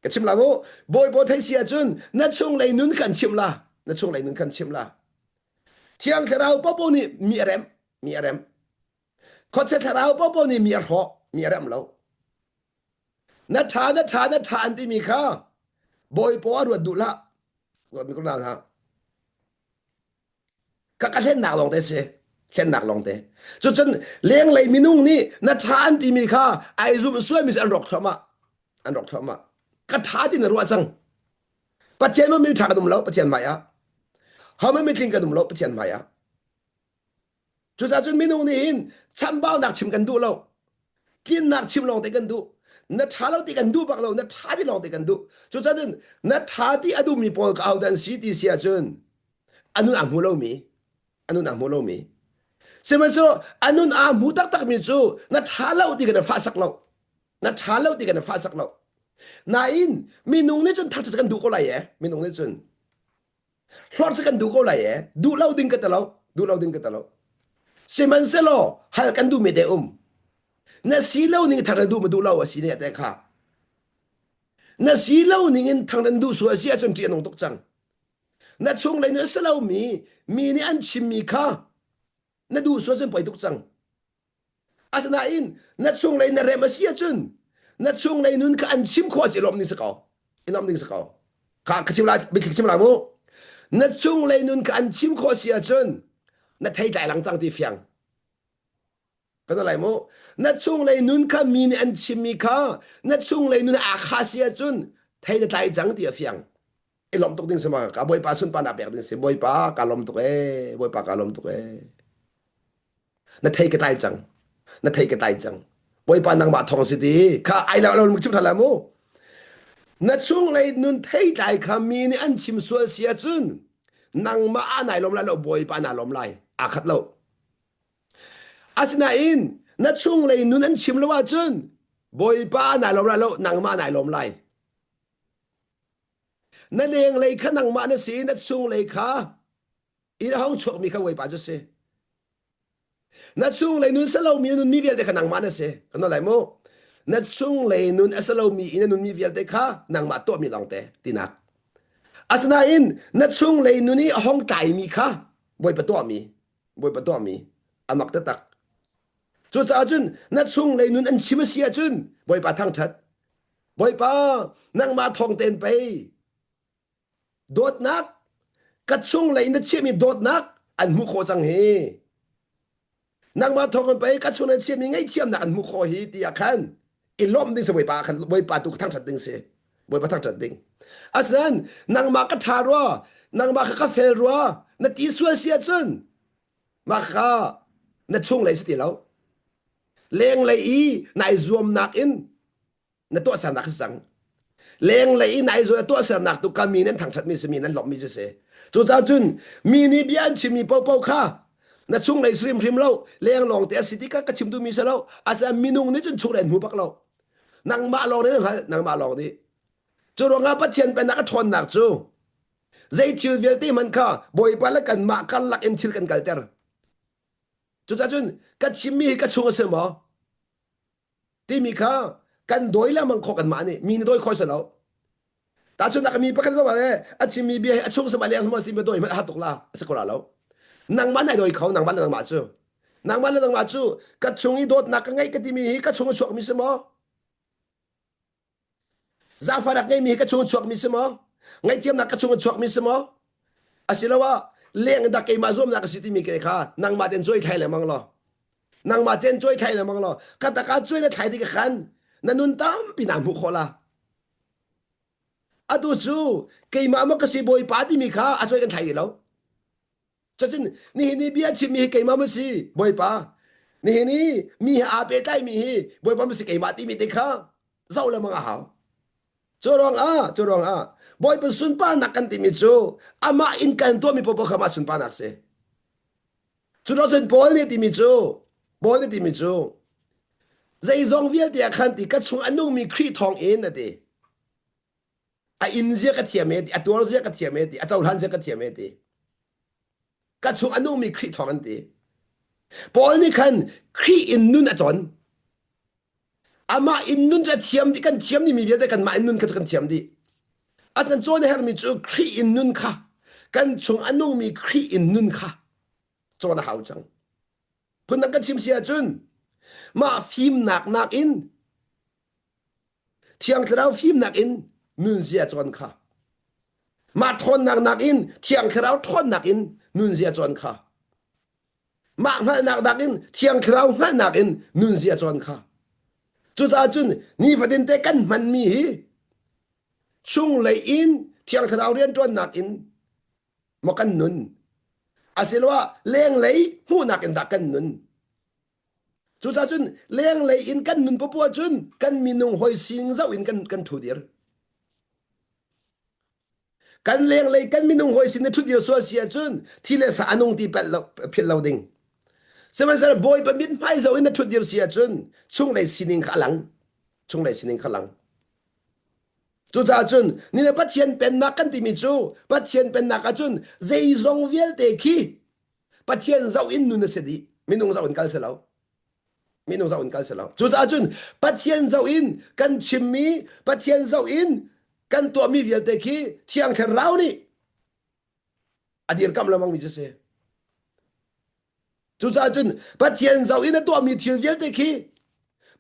S1: cái chim là bố bôi thấy xia chun nó chung lấy nún khẩn chim la thiang thà rau bố ni mi rem có thể thà rau bố ni mi rem lâu nó thà anh đi mi kha bôi bố ruột đủ la ruột mi cũng nào ha các lên nạc lòng thế xe lên nạc lòng thế cho chân liang lấy mi nung ni nó thà anh đi mi kha ai zoom xuôi mi ăn rọc thọ mà cái thà thì nó ruột chăng bắt chân mà mình thà cái đùm lâu bắt chân mày á họ mới tin cái đùm lâu bắt chân mày á chú cha chun minung ni hin cham bao nak chim kan du lo kin nak chim long te kan du na tha lo ti kan du bak lo na tha di long te kan du chú cha chun na tha ti adu mi pol ka dan si ti sia chun anun a mu lo mi anun a mu lo mi semen so anun a mu tak tak mi chu na tha lo ti kan fa sak lo na tha lo ti kan fa sak lo na in minung ni chun thak kan du ko lai ye minung ni chun hlor kan du ko lai ye du lo ding ka ta lo du lo ding ka ta lo semen se lo hal kan du me de na si lo ning thak du ma du lo si ne te kha na si lo ning in thang dan du su si a chun ti anong tok chang na chung lai no se lo mi ni an chim mi kha na du su chun pai tok chang asana in na chung lai na re ma si a chun na chung lai nun ka an chim kho chi lom ni sa ko ilom ni sa ko ka ka chim la bi chim la mo na chung lai nun ka an chim kho si a chun na thai dai lang chang ti fiangก็นั่นแหละโมนัดช่วงเลยนุนข้ามีในอันชิมีข้านัดช่วงเลยนุนอาคาเซียจุนไทยจะตายจังเดียเฟียงไอ้ลมตกดิ้งสมากาบอยปลาสุนปานาเปียกดิ้งสิบอยปลากาลมตกบอยปลากาลมตกนัดไทยก็ตายจังนัดไทยก็ตายจังบอยปลานางมาทองสิดีข้าไอ้เรามึงชิมทันละโมนัดช่วงเลยนุนไทยตายข้ามีในอันชิมส่วนเสียจุนนางมาอ่านไหนลมไล่เราบอยปลานาลมไล่อาคัดเราอาสนาอินนัดช่วงเลยนุนันชิมแล้วว่าจุนบอยป้าไหนลมไล่แล้วนางมาไหนลมไล่นั่นเองเลยข้านางมาเนี่ยสินัดช่วงเลยข้าอีห้องชกมีข้าไว้ป้าจะเสนัดช่วงเลยนุนสโลมีนุนมีเวียดเด็กข้านางมาเนี่ยเสกันอะไรโมนัดช่วงเลยนุนสโลมีอินนุนมีเวียดเด็กข้านางมาตัวมีลองเตะตีนักอาสนาอินนัดช่วงเลยนุนนี่ห้องไก่มีข้าบอยประตัวมีบอยประตัวมีอามักตะตักจู่จ้าจุนนัดช่วงเลยนุนอันชิมเสียจุนบอยป้าทั้งชัดบอยป้านั่งมาทองเต็นไปโดดนักกัดช่วงเลยนัดเชี่ยมีโดดนักอันมุขโคจังเฮนั่งมาทองกันไปกัดช่วงนั้นเชี่ยมีไงเทียมนักอันมุขโคเฮตีอาคันอิล้อมดิ้งสบอยป้าคันบอยป้าตุกทั้งชัดดิ้งเสียบอยป้าทั้งชัดดิ้งอาศันนั่งมากัดทารัวนั่งมากัดเฟรัวนัดตีสวยเสียจุนมาข้านัดช่วงเลยสติแล้วเลงเลยอีนายรวมนักอินนตัวสนักสังเลงเลยอีนายรวมตัวสนักตุกามีนั้นทางชัดมีสมีนั้นหลบมีจะเสจู่จ้าจุนมีนิบยันชิมีเป้าเป้าข้านัดช่วงเลยสริมริมเล่าเลงลองแต่สิทธิกะชิมดูมีเสล่าอาศัยมีนุ่งนี่จนช่วงเล่นหูปักเล่านางมาลองนี่ฮะนางมาลองนี่จู่รองอาปัจเจียนเป็นนักทนหนักจู่ใจทิวเวลตี้มันข้าบ่อยไปแล้วกันมากันลักเอ็นชิลกันกันเตอร์จู่จ้าจุนกัดชิมมีกัดช่วงเสมอที่มีข้ากันโดยแล้วมันขอกันมานี่มีโดยคอยเสแล้วแต่ช่วงนักมีประกันสมัยอาชิมีเบียช่วงสมัยเลี้ยงสมัยสิบโดยมันหัดตกละสกุลแล้วนางบ้านไหนโดยเขานางบ้านนางมาจูนางบ้านนางมาจูกัดช่วงนี้โดดนักไงกัดที่มีกัดช่วงช่วงมีเสมอซาฟารักไงมีกัดช่วงช่วงมีเสมอไงเทียมนักกัดช่วงช่วงมีเสมออาศัยแล้วว่าเลี้ยงดักไก่มาร่วมนักสิทธิมีกันค่ะนางมาเดินช่วยไทยเลยมั้งล่ะนางมาเจนช่วยไทยเลยมั้งล่ะกัตการช่วยในไทยที่กันนั่นนุ่นตามปีนามหุโคละอะดูจูไก่มามันก็สิบอยป้าที่มีค่ะอาช่วยกันไทยแล้วจะจริงนี่เบียชิมีไก่มามันสิบอยป้านี่มีอาเปต้มีบอยป้ามันสิไก่มาที่มีเด็กค่ะเจ้าเลยมั้งอ่ะจรองบอยเป็นสุนป้านักกันที่มีจูอามาอินกันตัวมีปปขมาสุนป้านักเสจุดเราเป็นบอลเนี่ยที่มีจูใจจงเวียดเดียขันติกัดช่วงอันนู้มีครีทองเอ็นนะดิอินเสียกัดเทียมเอติตัวเสียกัดเทียมเอติเจ้าท่านเสียกัดเทียมเอติกัดช่วงอันนู้มีครีทองอันติบอลนี่ขันครีอินนุ่นอจอนอามาอินนุ่นจะเทียมดิกันเทียมนี่มีเวียดกันมาอินนุ่นกันเทียมดิอาจารย์โจ้เนี่ยมีจูครีอินนุ่นค่ะกันช่วงอันนู้มีครีอินนุ่นค่ะโจ้น่ะหาวจังพุ่นนักกันชิมเสียจุนมาฟิล์มหนักอินเที่ยงเราฟิล์มหนักอินนุนเสียจวนค่ะมาทนหนักอินเที่ยงเราทนหนักอินนุนเสียจวนค่ะมาหนักอินเที่ยงเราหนักอินนุนเสียจวนค่ะจุดอาจุนนี่ประเด็นเตกันมันมีช่วงเลยอินเที่ยงเราเรียนจวนหนักอินมากันนุน asilwa leng lei hu nak en da kan nun chu cha chun leng lei in kan nun po chun kan minung hoi sing zau in kan thu dir kan leng lei kan minung hoi sin thu dir so sia chun thile sa anung ti pel lo phil lo ding sema sa boy pa min mai zau in thu dir sia chun chung lei sining khalang chung lei sining khalang chu cha chun ni le pathian pen ma kan ti mi chu pathian pen na ka chun zei zong vial te khi pathian zau in nu na se di minung zau in kal se lo minung zau in kal se lo chu cha chun pathian zau in kan chim mi pathian zau in kan to mi vial te khi thiang khan rau ni adir kam lamang mi se chu cha chun pathian zau in to mi thil vial te khi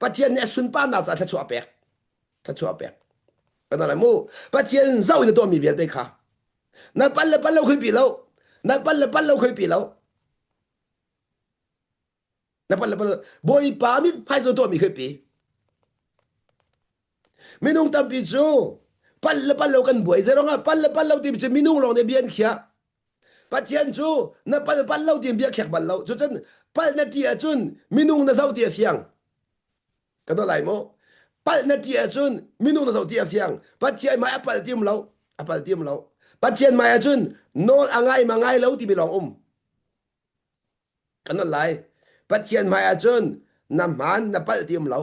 S1: pathian ne sun pa na cha tha chu apek tha chu apek kana la mu pathian zau in to mi vial te kha na pal lo khui pi lo na pal lo khui pi lo na pal boy pa mi phai zo to mi khui pi minung tam pi chu pal lo kan boy zero nga pal lo ti pi minung lo ne bian khia pathian chu na pal lo ti bia khek bal lo chu chen pal na ti a chun minung na zau ti a thiang kana lai mo pal na ti a chun minung na zau ti a thiang pathian mai apal tim lo pathian mai a chun nol angai mangai lo ti bi long kana lai pathian mai a chun na man na pal tim lo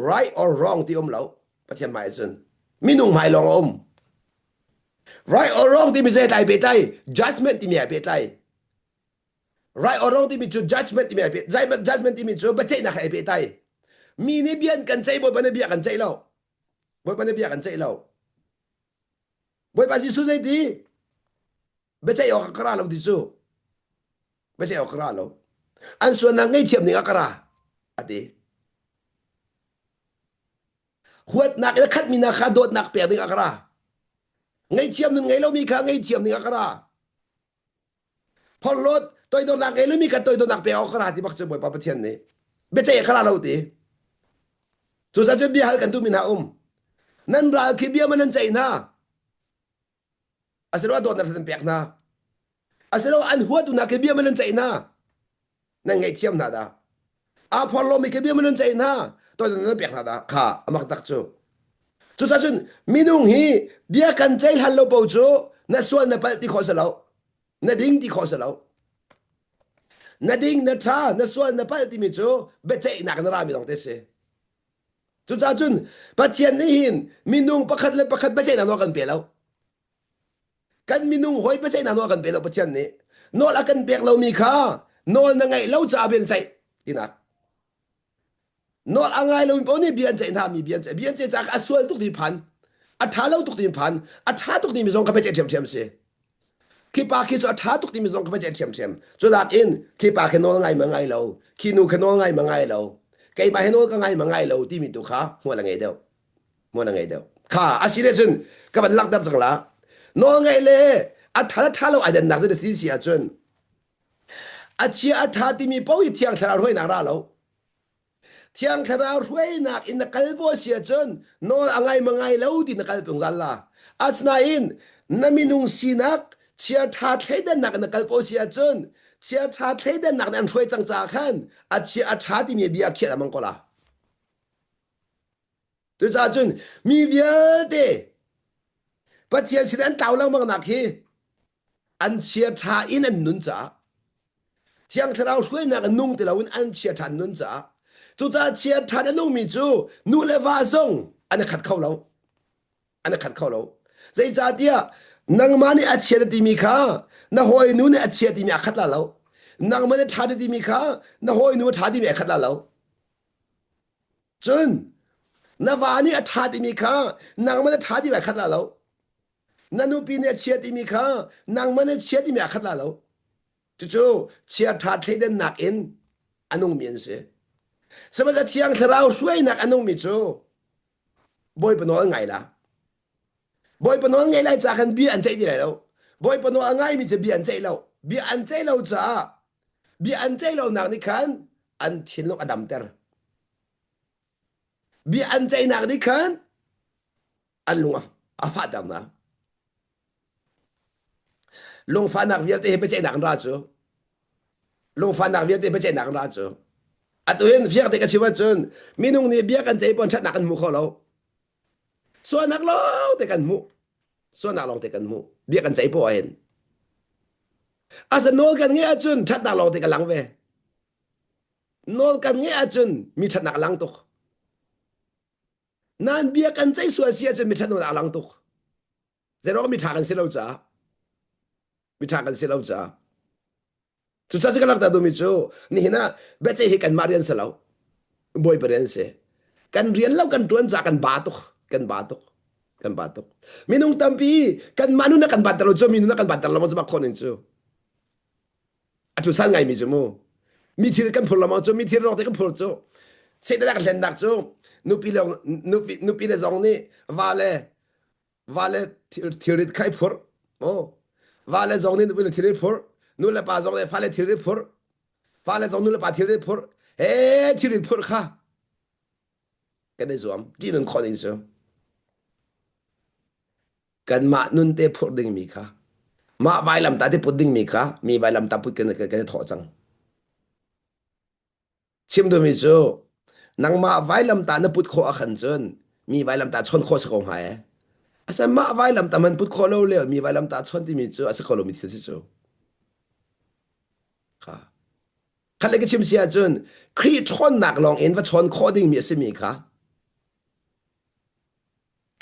S1: right or wrong ti lo pathian mai a chun minung mai long right or wrong ti mi se tai be tai judgment ti mi be tai right or wrong ti mi chu judgment ti mi be judgment ti mi chu ba chai na khai be tai mi ni bian kan chai bo ba ne bia kan chai lo bo ba ne bia kan chai lo bo ba si su dai ti ba chai ok kra lo ti chu ba chai ok kra lo an suan na ngai thiam ni akara ati huat nak la khat mi na kha dot nak pe ni akara ngay chiêm nên ngay lâu mi khá ngay chiêm nên akara phật lót tôi đâu nặng ngay lâu mi khá tôi đâu nặng bé akara thì bác sĩ bồi bắp thiên này bây giờ akara lâu tí chú sa chân bia hal kan tu min ha nan ra khi bia mà nan chạy na asiro dot na thân bẹc na asiro an huat tu na khi bia mà nan chạy na nan ngay chiêm na da à phật lót mi khi bia mà nan chạy na tôi đâu nan bẹc na da khá amak tak chú chú sa chun minung hi bia kan chai hal lo bo chu na suan na pal ti kho sa lo na ding ti kho sa lo na ding na tha na suan na pal ti mi chu be chai nak na ra mi dong te se chú sa chun pathian ni hin minung pakhat le pakhat be chai na no kan pe lo kan minung hoi be chai na no kan pe lo pathian ni nol akan pek lo mi kha nol na ngai lo cha ben chai tinak nol angai lo po ni bian chai na mi bian chai cha aswal tuk di phan a tha lo tuk di phan a tha tuk di mi zong ka pe chem se ki pa ki so a tha tuk di mi zong ka pe chem so that in ki pa ke nol ngai ma ngai lo ki nu ke nol ngai ma ngai lo kai ba he nol ka ngai ma ngai lo ti mi tu kha mo la ngai deu kha a si de chun ka ban lak dap chang la nol ngai le a tha lo ai den nak de si si a chun a chi a tha ti mi po i thiang thara hoi nak ra lo thiang thara hoi nak in na kal bo sia chun nol angai ma ngai lo ti na kal pung zal la asna in naminung sinak chia tha thai den nak na kal bo sia chun chia tha thai den nak nan hoi chang cha khan a chia a tha ti mi bia khia mang ko la tu cha chun mi bia de pathian sidan taw lang mang nak hi an chia tha in an nun cha thiang thara hoi nak nung te lawin an chia tha nun cha chú ta chia thà đã nông mi chú nu le va song anh khát khâu lâu dây cha tia nang ma ni a chia ti mi kha na hoi nu ne a chia ti mi a khát la lâu nang ma ne thà ti mi kha na hoi nu thà ti mi a khát la lâu chun na va ni a thà ti mi kha nang ma ne thà ti mi a khát la lâu na nu pi ne chia ti mi kha nang ma ne chia ti mi a khát la lâu chú chia thà thế den nak in anong miên se sama sa thiang tharau suai nak anong mi chu boy panol ngai la boy panol ngai lai cha khan bi an chai di lai lo boy panol angai mi che bi an chai lo cha bi an chai lo nak ni khan an thin lo adam ter bi an chai nak ni khan an lung a fa dam na ลงฟ้านักเวียเตไปใจหนักราจูลงฟ้านักเวียเตไปใจหนักราจูอัตุเห็นเฟียกเตกันชิวจนมีนุ่งนี่เบียกันใจปนชัดหนักกันมุขเราส่วนนักเราเตกันมุส่วนนักลองเตกันมุเบียกันใจปนเห็นอาศัยโนกันเงี้ยจนชัดนักลองเตกันหลังเวโนกันเงี้ยจนมีชัดนักหลังตุกนั่นเบียกันใจส่วนเสียจนมีชัดนักหลังตุกแต่เราก็มีทางกันเสียแล้วจ้ามีทางกันเสียแล้วจ้า tu sa ka lakta dumi chu ni hina beche hi kan marian salau boy paren se kan rian lau kan tuan za kan batuk kan batuk kan batuk minung tampi kan manu na kan batalo chu minu na kan batalo mo ba khonin chu atu san ngai mi chu mo mi thir kan phul mo chu mi thir ro te kan phul chu se da kan len dak chu nu pi le zong ni vale vale thirit khai phur o vale zong ni nu pi le thirit phur nu le pa zong le fa le thirit phur fa le zong nu le pa thirit phur he thirit phur kha cái này zoom chỉ nên khó định sao cần mà nun te phur ding mi kha mà vài làm ta te phur ding mi kha mi vài làm ta phur cái thọ chăng chim đồ mi chu nang mà vài làm ta nó phur khó khăn chân mi vài làm ta chọn khó sao không hay asa mà vài làm ta mình phur khó lâuเลยmi vài làm ta chọn thì mi chu asa khó lâu mi thế chu kha khá lấy cái chim xia chân khi chọn nạc lòng in và chọn khó ding mi sẽ mi kha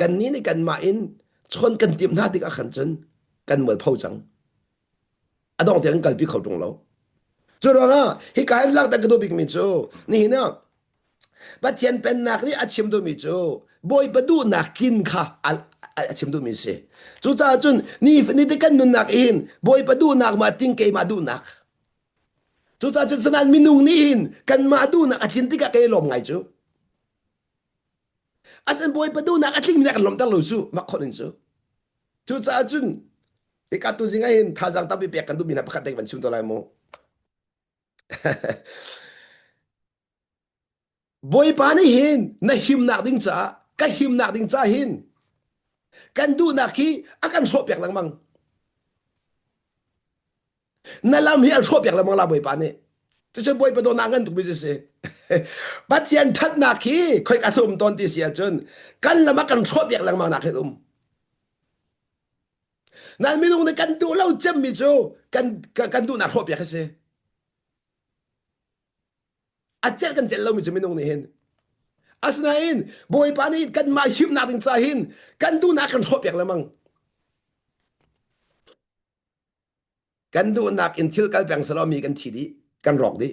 S1: กันนี้ในกันมาอินชนกันเตรียมหน้าที่อาขันจนกันเหมือนเผาจังอดองเตียงกันพี่เขาตรงเราจุดว่าฮิกายลักตะกระดูบิกมิจูนี่นะบัดเทียนเป็นนักนี่อาชิมดูมิจูบอยประดูนักกินค่ะอาชิมดูมิเสจุจ้าจุนนี่ได้กันนุนนักอินบอยประดูนักมาติ้งเกมาดูนักจุจ้าจุนสนานมินุงนี่อินกันมาดูนักอาทินที่กะเกลมไงจูasan boy pa do na atling mina kan lom ta lo su makhonin su chu cha chun ikatu zinga hin thajang ta bi pek kan du mina pakhat dek ban chim to lai mo boy pa ni hin na him nak ding cha ka him nak ding cha hin kan du na ki akan so pek lang mang na lam hi al so pek lang mang la boy pa ni chu chu boy pa do na ngan tu bi seบัดเทียนทัดนาคีค่อยกระสุมตอนที่เสียจนกันละมากันชอบอย่างหลังมาหนักให้อุ้มนั่นไม่รู้ในกันดูเล่าจำมิจูกันดูหนักชอบอย่างเสียอาเจกันเจเล่ามิจูไม่รู้ในเห็นอาสนาอินบอยปานีกันมาหิมหนักถึงใจหินกันดูหนักกันชอบอย่างละมั้งกันดูหนักอินทิลกันแบ่งสลามีกันทีดีกันรอกดี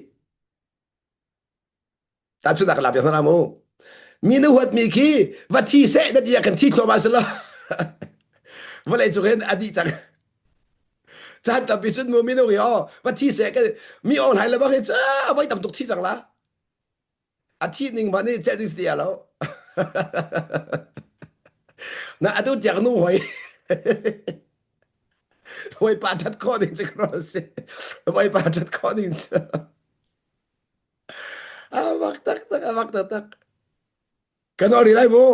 S1: ตาชุดนักลาบอย่างนั้นมั้งมีนวดมีขี้วัดที่เสด็จอยากกันที่โทมัสละวันไหนจุเห็นอดีตจังจะตัดพิสุทธิ์มือมีนวดอ๋อวัดที่เสก็มีออนไลน์แล้วบ้างเฮ้ยจ้าไว้ตำตุกที่จังละอาทิตย์หนึ่งวันนี้เจ็ดสิบเดียวแล้วนะอาทิตย์จากนู้นหวยหวยปาทัดข้อหนึ่งจะครอสหวยปาทัดข้อหนึ่งจะmaktak. Kanori lai mo.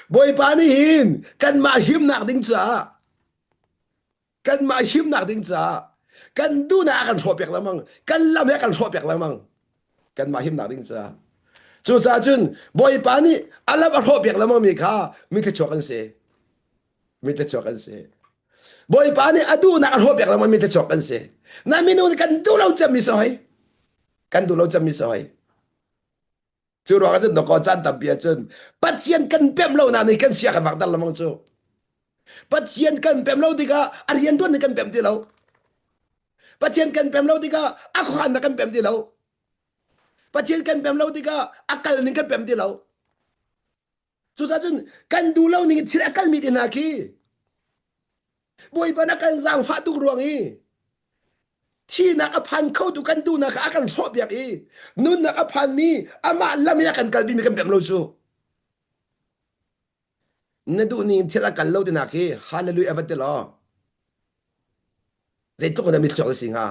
S1: Boy panihin. Kan mahim nak ding cha. Kan du na akan sopyak lamang. Kan lam akan sopyak lamang. Kan mahim nak ding cha. Chu cha chun boy pani alam a sopyak lamang mi kha. Mi te chokan se. Boy pani adu na akan sopyak lamang mi te chokan se. Na minu kan du lau cham mi soy. Kan du lau cham mi soy. Chu ro ka chun no ko chan tam pia chun. Pat sian kan pem lau na ni kan sia kan wak dal lamang chu. Pat sian kan pem lau tika arian tuan ni kan pem ti lau. Pat sian kan pem lau tika ako han na kan pem ti lau. Pat sian kan pem lau tika akal ni kan pem ti lau. Chu sa chun kan du lau ni thir akal mi ti na ki. Boy pa na kan zang fa tu ruang i.ที่นักพันเข้าดูกันดูนักอาการชอบอย่างนี้นุ่นนักพันมีอามาละไม่อยากกันกันบีมีกันแบบเราสู้นั่นดูนี่ที่ละกันเราดีนักฮาเลลูยาวัดเดลอใจตรงนั้นมีชอบสิ่งฮะ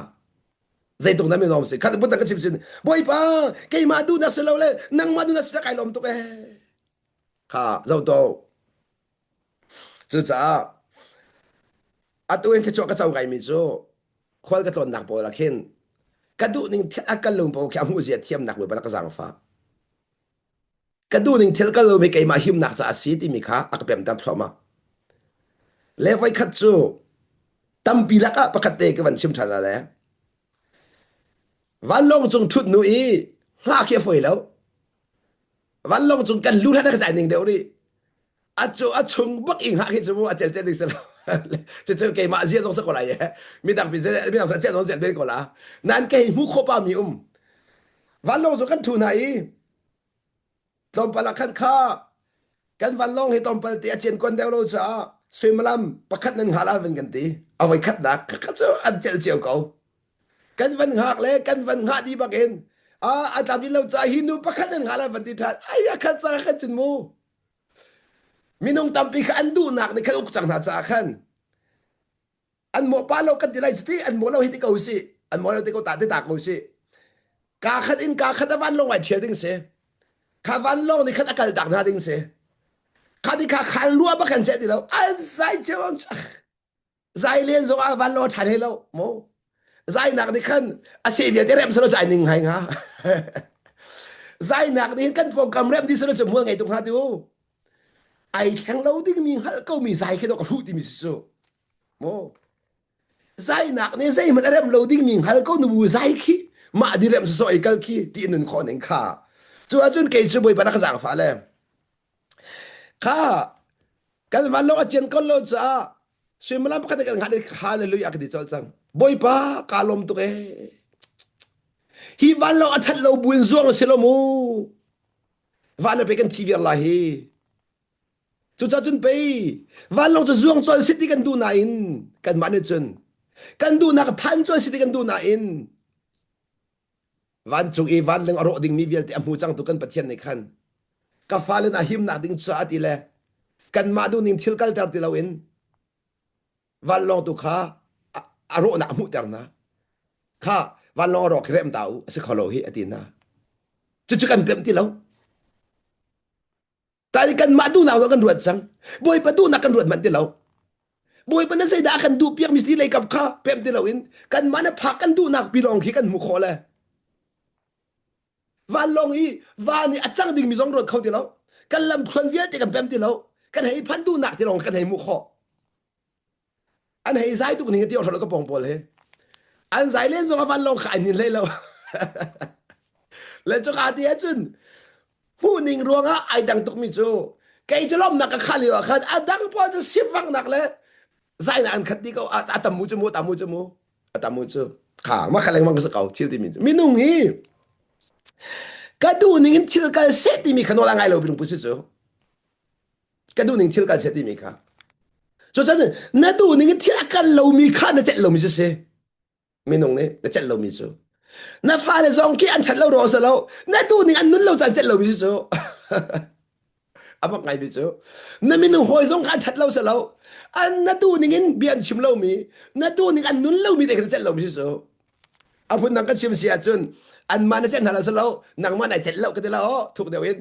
S1: ใจตรงนั้นมีน้อมสิ่งขัดบุตรกันชิบสินบ่อยป้าแกมาดูนักเสลาเลยนั่งมาดูนักสักไอ้ลมตุกค่ะเจ้าโตจุจ้า atu en ke cho ka chau gai mi chu khol ka ton nak po la khen ka du ning thel akal lum po kya mu zia thiam nak we ba ka zang fa ka du ning thel ka lo me kai ma him nak sa si ti mi kha ak pem tam thloma le vai khat chu tam pi la ka pakhat te ka van sim thana le van long chung thut nu i ha ke foi lo van long chung kan lu thana ka zai ning de ri a chu a chung bak ing ha ke chu a chel chel dik saจะเจอเกมาเซียสงสักอะไรมีดังเป็นมีดังสัจเจสงสัยเป็นก็ละนั่นเกมุขปามีวันลงสุกันทุนไหนตอมปลักขันข้ากันวันลงให้ตอมปลเตียเจียนคนเดียวเราจะสวยมลำประคัดหนึ่งหาลาเป็นกันตีเอาไว้คัดดักคัดเจ้าอันเจลเจียวเขากันวันหักเลยกันวันหักดีบักเองอันตามที่เราจะหินูประคัดหนึ่งหาลาเป็นตีทัดไอ้ยาคัดจะคัดจนมูมีนุ่งตำปีขันดูหนักในขันอุกจังหนาจากขันอันโมป้าเรากันที่ไรสติอันโมเราฮิตเขาสิอันโมเราที่เขาตัดที่ตากเขาสิกาขัดอินกาขัดวันลงไว้เทียดิ้งเสียข้าวันลงในขัดอากาศดักหน้าดิ้งเสียข้าที่ข้าขันรัวบักขันเจ็ดที่เราอันใจเจ้าใจเลี้ยนส่งวันลงฉันให้เราโมใจหนักในขันอาเซียนที่เริ่มสนุกใจหนึ่งไงฮะใจหนักในขันโปรแกรมเริ่มที่สนุกจะมั่วไงตรงหาดูไอ้แข่งเราดิ้งมีฮัลก็มีใจแค่ตัวกระทุ้ที่มีสุดโมใจหนักเนี่ยใจมันเริ่มเราดิ้งมีฮัลก็นูใจขี้มาดีเริ่มสอยกัลขี้ที่นั่นคนหนึ่งข้าจวนจนเกิดช่วยปนักสังฟ้าเลยข้ากันวันเราเจนคนเราจะช่วยมาล้ำกันกันหาได้ฮาเลลูยากันดีจังจังบ่อยป้ากาลมตัวเอฮีวันเราอัดเราบุญซ่วงเสลมูวันเราไปกันทีวีอะไรจุดจนไปวันเราจะซ่วงจนสิทธิกันดูนายนกันมันจนกันดูนักพันจนสิทธิกันดูนายนวันจุกอีวันเรื่องอารมณ์ดิ่งมีเวลที่อมูจังตุกันปะเทียนในขันกาฟ้าเล่นอาหิมนักดิ่งชาติเลยกันมาดูนิ่งทิลกัลตาร์ติลาวินวันลองตุข้าอารมณ์นักมุตรนะข้าวันลองรอเครมดาวสิขอโลหิอดีนะจุกันเต็มที่แล้วแต่กันมาดูนาวกันรวดจังบ่อยประตูนักกันรวดมันที่แล้วบ่อยปนันใส่ด่ากันดูเปียกมิสติเลยกับข้าเต็มที่แล้วอินกันมันพักกันดูนักปีรองขี้กันมุขเลยวันลงอีวันนี้อาจารย์ดิ่งมีสองรถเขาที่เรากันลำควนเวียดกันแปมที่เรากันให้พันดูหนักที่เรากันให้มุขอันให้ใจตุกนี้ที่เราก็ปองปอเลยอันใจเล่นสองวันลงขายนินเลยเราแล้วจะขาดที่จุนผู้หนิงรวงอ่ะไอ้ดังตุกมิจูแกจะล้อมหนักกับข้าเหลียวขัดดังพอจะสิบฟังหนักเลยใจน่ะอันขัดที่เขาตามมูจมูตามมูจมูตามมูจูขามาขัดแรงมันก็สกาวชิลที่มีนุ่งนี้กระดูนิ่งทิลกันเสร็จที่มีขนมอะไรเราไปลงปุ๊บสิกระดูนิ่งทิลกันเสร็จที่มีค่ะจนนั่นดูนิ่งทิลกันเรามีข้านั่นเจ็ดเรามีสิไม่นุ่งเนี่ยนั่นเจ็ดเรามีสินั่นฟ้าเลยสองขี้อันฉันเรารอสิเรานั่นดูนิ่งอันนู้นเราจะเจ็ดเรามีสิอ่ะบอกไงพี่สินั่นไม่นุ่งหอยสองข้าฉันเราสิเราอันนั่นดูนิ่งเบียนชิมเรามีนั่นดูนิ่งอันนู้นเรามีแต่กันเจ็ดเรามีสิอ่ะพูดนั่งกันชิมเสียจนอันมาในเส้นทางเราสโลนางมาไหนเจ็ดเล่ากันที่เราถูกเดียวเอง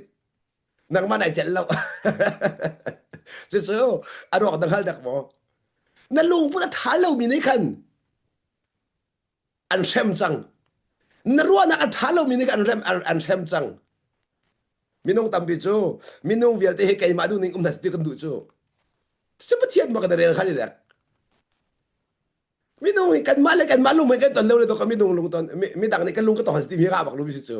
S1: นางมาไหนเจ็ดเล่าสู้ๆอารมณ์ดังฮัลดักหมอนั่นลุงพูดท้าเรามีในขันอันเช่มจังนั่นรู้ว่านักท้าเรามีในขันอันเช่มจังมินงตั้มปิจูมินงเวียลเตะให้ไก่มาดูนิ่งนัสติกันดูจูสิบเทียนมากันเรื่องขันเด็กมินงกันมาเลยกันมาลุงเหมือนกันตอนเร็วเลยตัวก็มินงลุงตอนมิดังนี่กันลุงก็ต้องหันสติมีราบักลุงพิจู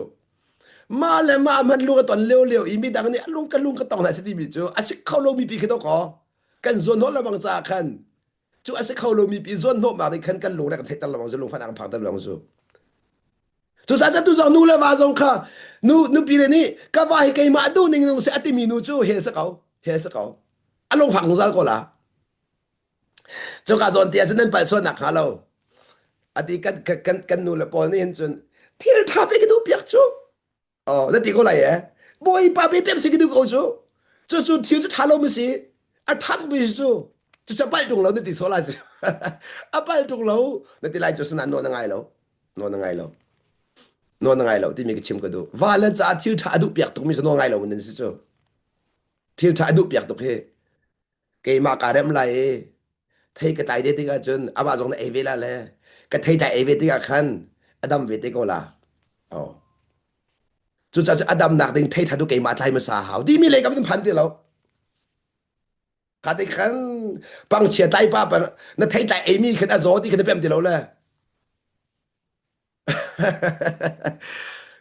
S1: มาเลยมามันลุงก็ตอนเร็วอีมิดังนี่ลุงก็ต้องหันสติมีจูอาศัยเขาลงมีปีกันตัวก็กันส่วนโน้นเราบางจากขันจูอาศัยเขาลงมีปีส่วนโน้นมาในขันกันลุงแล้วกันเทตลอดจะลุงฟันอ่างผักตลอดจูสัจจะตุจงนู่เลยว่าจงค่ะนู่ปีนี้ก็ว่าให้ไก่มาดูนิ่งนุ่งเสียติมีนู่จูเฮลสเขาอารมณ์ฝังซะก็ละเจ้าการสอนเตียฉันนั้นไปส่วนหนักหาเราอดีกันนู่นละปอนี่เห็นจนที่เราทำไปกันดูเปียกจูอ๋อแล้วตีก็ไรบ่อยป้าไปเปียกสิกันดูก็จูที่จะทำเราไม่สิทัดไม่สิจูจะไปตรงเราเนี่ยตีโซลาจูไปตรงเราเนี่ยตีไรจูสนั่นโน่นยังไงเราที่มีกระชิมกันดูว่าแล้วจะที่ถ้าดูเปียกตรงมีสนองไงเราเนี่ยสิจูที่ถ้าดูเปียกตรงเฮเกมาการเริ่มไร thấy cái tại đây thì cái chân à bà giống này về là lẽ cái thấy tại về thì cái khăn Adam về thì có là oh chú cha Adam nạc định thấy thật cái mà thay mà sao hảo đi mi lấy cái phản đi lâu cái đấy khăn bằng chia tay ba bằng nó thấy tại Amy cái đã gió thì cái nó bém đi lâu là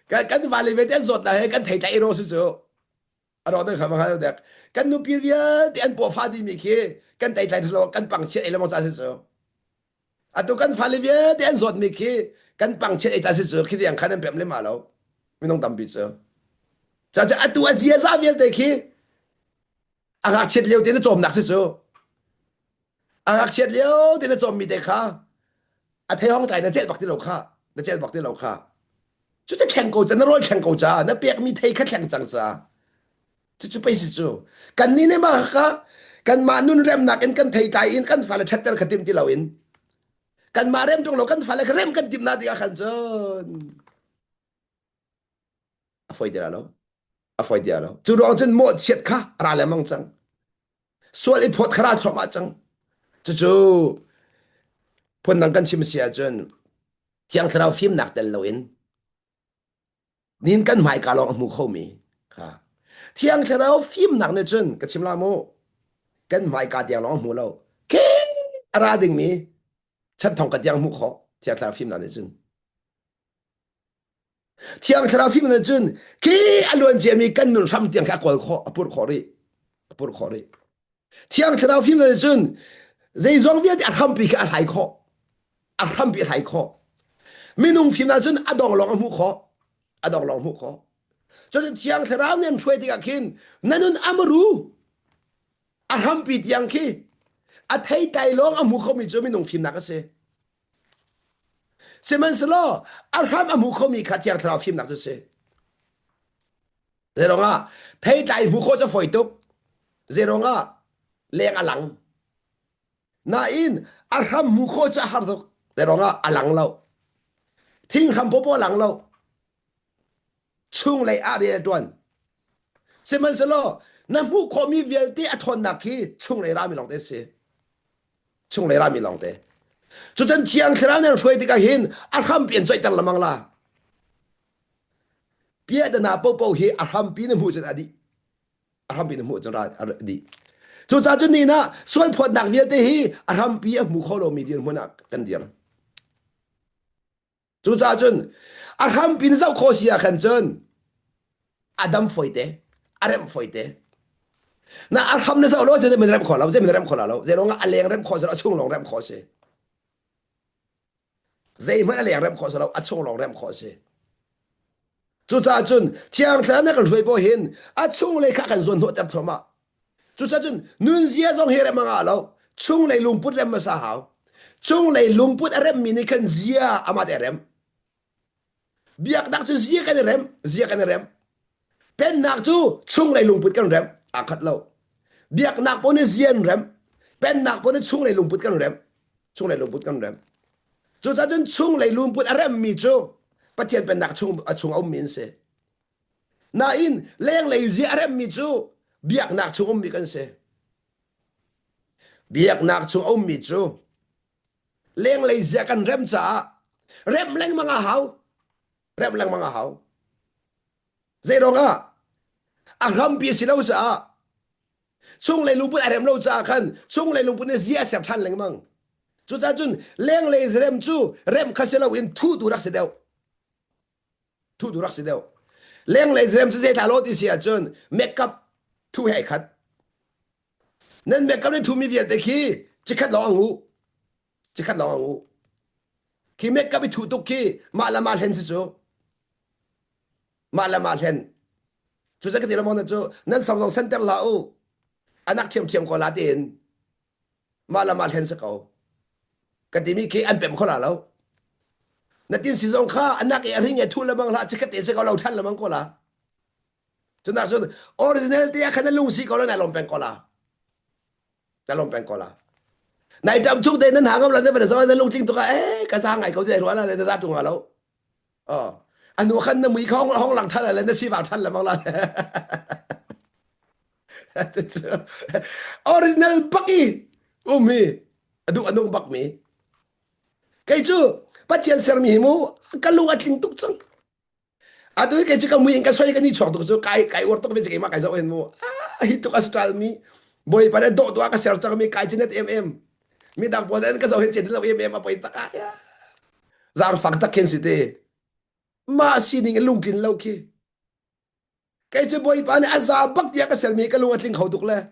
S1: cái vài lời về tiếng giọt này cái thấy tại rồi chứ ở đó nó không hay được cái nụ bia bia thì anh bỏ pha đi mi kia cái thấy tại rồi cái bằng chia ấy là một sao chứ à tôi kan phá bia thì anh giọt mi kia cái bằng chia ấy sao chứ khi thì anh khăn anh bém lên mà lâu mình không tầm bị chứ chả chả à tôi gì sao vậy đấy kia anh học chết liêu thì nó trộm nặng chứ anh học chết liêu thì nó trộm mi đấy khá à thấy không tại nó chết bạc đi lâu khá nó chết bạc đi lâu khá chúจะแข่งกูจะน่ารวยแข่งกูจ้าน่าเปียกมีเทยแค่แข่งจังจ้าchúไปสิจูกันนี่เนี่ยมาค่ะกันมานุ่นเริ่มหนักอินกันเทยใจอินกันฟ้าเลยชัดเจนขัดทิมที่เราอินกันมาเริ่มตรงเรากันฟ้าเลยเริ่มกันทิมนาดีกันจนอ่ะไฟเดียวแล้วอ่ะไฟเดียวแล้วจูรองจนหมดเฉียดค่ะอะไรเลยมั่งจังส่วนไอ้พอดขราดสมาจังจู่พนนังกันชิมเสียจนเที่ยงเราฟิล์มหนักเดินเราอินนินกันหมายการลองมุขเขามีค่ะเที่ยงเราฟิล์มหนักเนี่ยจนกับชิมลาโมกันหมายการเดียงลองมุเราเก่งอะไรดิ่งมี ฉันท่องกันยังมุขอเที่ยงทราฟิมนั่นเองเที่ยงทราฟิมนั่นเองคีอลวนเจมีกันนุนซ้ำเตียงแค่กอลขอปุรขอรีปุรขอรีเที่ยงทราฟิมนั่นเองใจจงเวียดอัลฮัมปีกับอัลไฮขออัลฮัมปีอัลไฮขอมีนุ่งฟิมนั่นเองอดองลองมุขออดองลองมุขอจนเที่ยงทราเนี่ยช่วยที่กันคินนั่นนุนอามรูอัลฮัมปีที่ยังคีอัลไฮใจลองอมุขอมีจนมีนุ่งฟิมนักเสเซมันสโลอาร์ฮัมอามุขมีขัดยังทราฟิมนักจะเสเรื่องอ่ะเทใจมุขจะฝอยตุกเรื่องอ่ะเลี้ยงอลังน่าอินอาร์ฮัมมุขจะหารุกเรื่องอ่ะอลังเราทิ้งคำพูดหลังเราช่วงเลยอาเรียดวนเซมันสโลน้ำมุขมีเวลที่อทนนักขี้ช่วงเลยรามีลองเตะเสช่วงเลยรามีลองเตะจุดนั้นเชียงครานเนี่ยช่วยที่กันเห็นอาร์ฮัมเปลี่ยนใจแต่ละมังลาเปียดนาเป้าเป้าเฮอาร์ฮัมปีนมูจันอดีอาร์ฮัมปีนมูจันราอดีจุดจ้าจุดนี้นะส่วนพอดักเวียดเฮอาร์ฮัมปีมูเขาเรามีเดียนหัวหนักกันเดียร์จุดจ้าจุนอาร์ฮัมปีนเจ้าโคเชียขันจนอาดัมฝอยเตอาร์เรมฝอยเตนะอาร์ฮัมเนี่ยเจ้าโลจะได้เป็นเรมขอเราจะเป็นเรมขอเราจะลงอะไรเรมขอเราช่วงลงเรมขอเสใจมันอะไรเรมขอเราช่วงลงเรมขอเสจุดจ้าจุนเที่ยงคืนนั่นก็ช่วยพอเห็นช่วงเลยข้ากันส่วนหัวแต่ทว่าจุดจ้าจุนนุ่นเสียจงเฮเรมังอาเราช่วงเลยลุงพุทธเรมมาสาหาวช่วงเลยลุงพุทธเรมมินิกันเสียอามาเดเรมเบียกนักจูเสียกันเรมเสียกันเรมเป็นนักจูช่วงเลยลุงพุทธกันเรมอาคัดเราเบียกนักปนเสียนเรมเป็นนักปนช่วงเลยลุงพุทธกันเรมช่วงเลยลุงพุทธกันเรมจุดจ้าจุนช่วงเลยลุงพุทธเรมมีจูปะเทียนเป็นนักช่วงเอามินเสน่าอินเลี้ยงเลยเสียเรมมีจูเบียกนักช่วงเอามีกันเสเบียกนักช่วงเอามีจูเลี้ยงเลยเสียกันเรมจ้าเรมเลี้ยงมังอาหาวเรมเลี้ยงมังอาหาวเจรองอ่ะรำปีสิเราจ้าช่วงเลยลุงปุ่นเรมเราจ้ากันช่วงเลยลุงปุ่นเนี่ยเสียเสียชันเลี้ยงมังจุดจ้าจุนเลี้ยงเลยเรมจูเรมข้าเสียเราอินทูดูรักเสียเดียวทูดูรักเสียเดียวเลี้ยงเลยเรมจะเสียทารอดที่เสียจนเมคอัพทูให้ขัดนั่นเมคอัพเนี่ยทูมีเวียดแต่ขี้จะขัดลองงูจะขัดลองงูขี้เมคอัพไปทูตุกขี้มาละมาเห็นสิจูมาละมาเห็นจุดจะกระติละมองนะจูนั่นสองเซนเตอร์ลาอูอันนักเทียมเทียมคนละเดนมาละมาเห็นสักเอากระติมีขี้อันเป็นคนละแล้วนั่นที่สิสงข้าอันนักเอริงเอทุละมังละจะกระติสักเอาเราทันละมังก็ละจนนักสุดออริจินัลที่อาคณะลุงสีก็แล้วนายลงเป็นก็ละนายลงเป็นก็ละนายจำชุกเดนนั้นหางกับเราได้เป็นสมัยนั้นลุงจริงตัวเอ๊ะกระซังไงเขาจะรู้อะไรในตาจุงเราอ๋ออันนู้นขันน้ำมือห้องหลังทันอะไรนั่นสิบาททันละมังละออริจินัลปักกี้มี adu anong bak mi kai chu pathian ser mi mu kalung atling tuk chang adu kai chu ka mu in ka soi ka ni chok tuk chu kai or tok be kai ma kai zo en mu hi tuk astral mi boy pa do ka ser chak mi kai chinet mi dak bon en ka zo hen chen lo apoi ta ya zar fak ta ken si te ma sining lungkin lo ki cái chứ bôi bạn azar bắc dia cái selmi cái lunga thling khâu tục le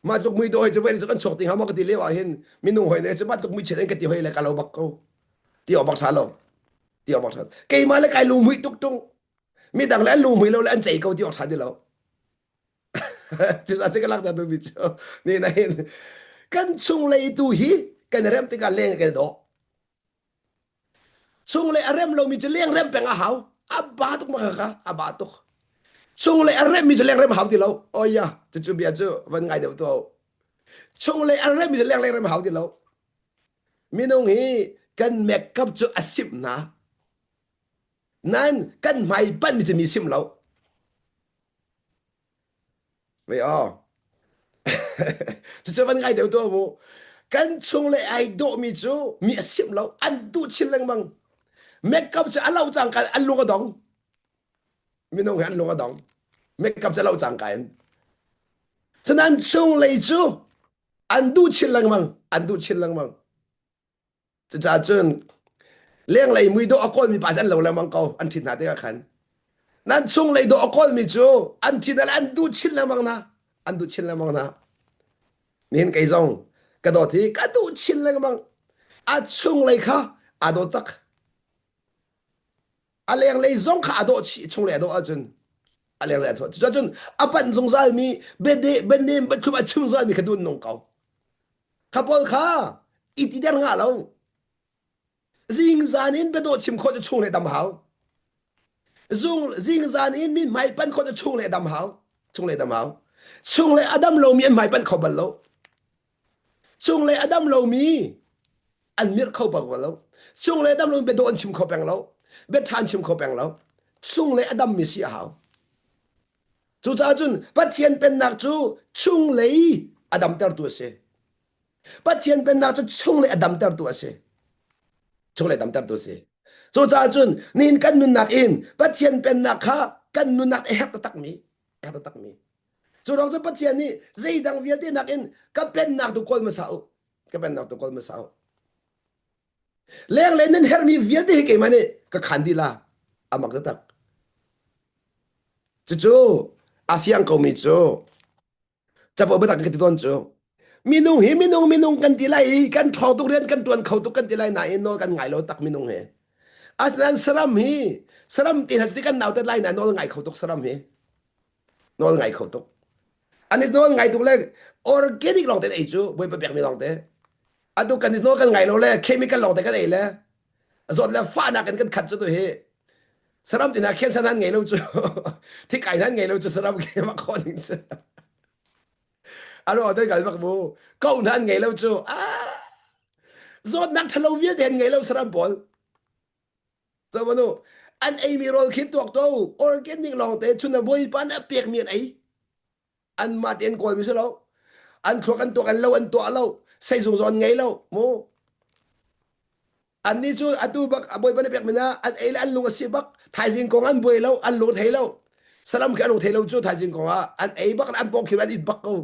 S1: mà tục mui đôi chứ vậy chứ con chọc tiếng hông có tỷ lệ vào hin mình nung hồi này chứ bắt tục mui chuyện cái tiêu hay là cái lâu bắc câu tiêu bắc sao lâu tiêu bắc sao cái mà là cái lung mui tục tung mi đang lấy lung mui lâu là anh chạy câu tiêu sao đi lâu chứ là cái lắc đó tôi biết chứ nên này cái chung lấy tu hi cái này rem cái lên cái đó chung lấy rem lâu mi chứ lên rem bèn à hảo à ba tục mà cả à ba tục chung lấy rem mi chứ lên rem hảo đi lâu ôi ya chú biết chứ vẫn ngày đầu tôi chung lấy rem mi chứ lên rem hảo đi lâu mi nung hi kan make up chu asim na nan kan mai ban mi chu mi sim lo vậy chu ban ngai deu to mo kan chung le ai do mi chu mi asim lo an du chin lang mang make up chu alau chang kan an lu ga dong mi nung an lu ga dong make up chu alau chang kan cho nên chung le chu an du chin lang mang an du chin lang mang chu cha chun leng lei mui do akol mi pa san lo la mang ko an thin na te ka khan nan chung lei do akol mi chu an thin na an du chin la mang na an du chin la mang na nin kai zong ka do thi ka du chin la mang a chung lei kha a do tak a leng lei zong kha do chi chung lei do a chun a leng lei a chu chun a pan zong zal mi be de ben nem ba khuma chung zal mi ka dun nong kau kha pol kha iti der nga lo zing zan in be do chim kho chung le dam hao zung zing zan in min mai pan kho chung le dam hao chung le dam hao chung le adam lo mi mai pan kho bal lo chung le adam lo mi an mir kho bal lo chung le adam lo be do chim kho peng lo be than chim kho peng lo chung le adam mi si hao chu cha chun pathian pen nak chu chung le adam tar tu se pathian pen nak chu chung le adam tar tu se chung le adam tar tu se chu cha chun nin kan nun nak in pathian pen nak kha kan nun nak e hek tak mi chu rong chu pathian ni zei dang vial ti nak in ka pen nak tu kol ma sao ka pen nak tu kol ma sao leng le nen her mi vial ti ke mane ka khan di la amak tak chu afiang ko mi chu cha bo ba tak ke ti don chu minung kan ti lai kan thau tu rian kan tuan khau tu kan ti lai na in no kan ngai lo tak minung he aslan saram ti has ti kan nau te lai na no ngai khau tu saram he no ngai khau tu anis no ngai tu le organic long te ei chu boi pa pek mi long te adu kan no kan ngai lo le chemical long te ka ei le zot la fa na kan khat chu tu he saram ti na khen sanan ngai lo chu thi kai nan ngai lo chu saram ke ma khon ning chu aro da gal bak bo kau nan ngai lo chu zot nak thalo vial den ngai lo saram bol so manu an ei mi rol khit tok to organic long te chu na boi pan a pek mi ai an ma ten kol mi so lo an thok an to kan lo an to lo sai zung zon ngai lo mo an ni chu atu bak aboy ban pek mina an ei an lunga si bak thai jing kong an boi lo an lu thei lo salam ka lu thei lo chu thai jing kong an ei bak an pok khiran it bak ko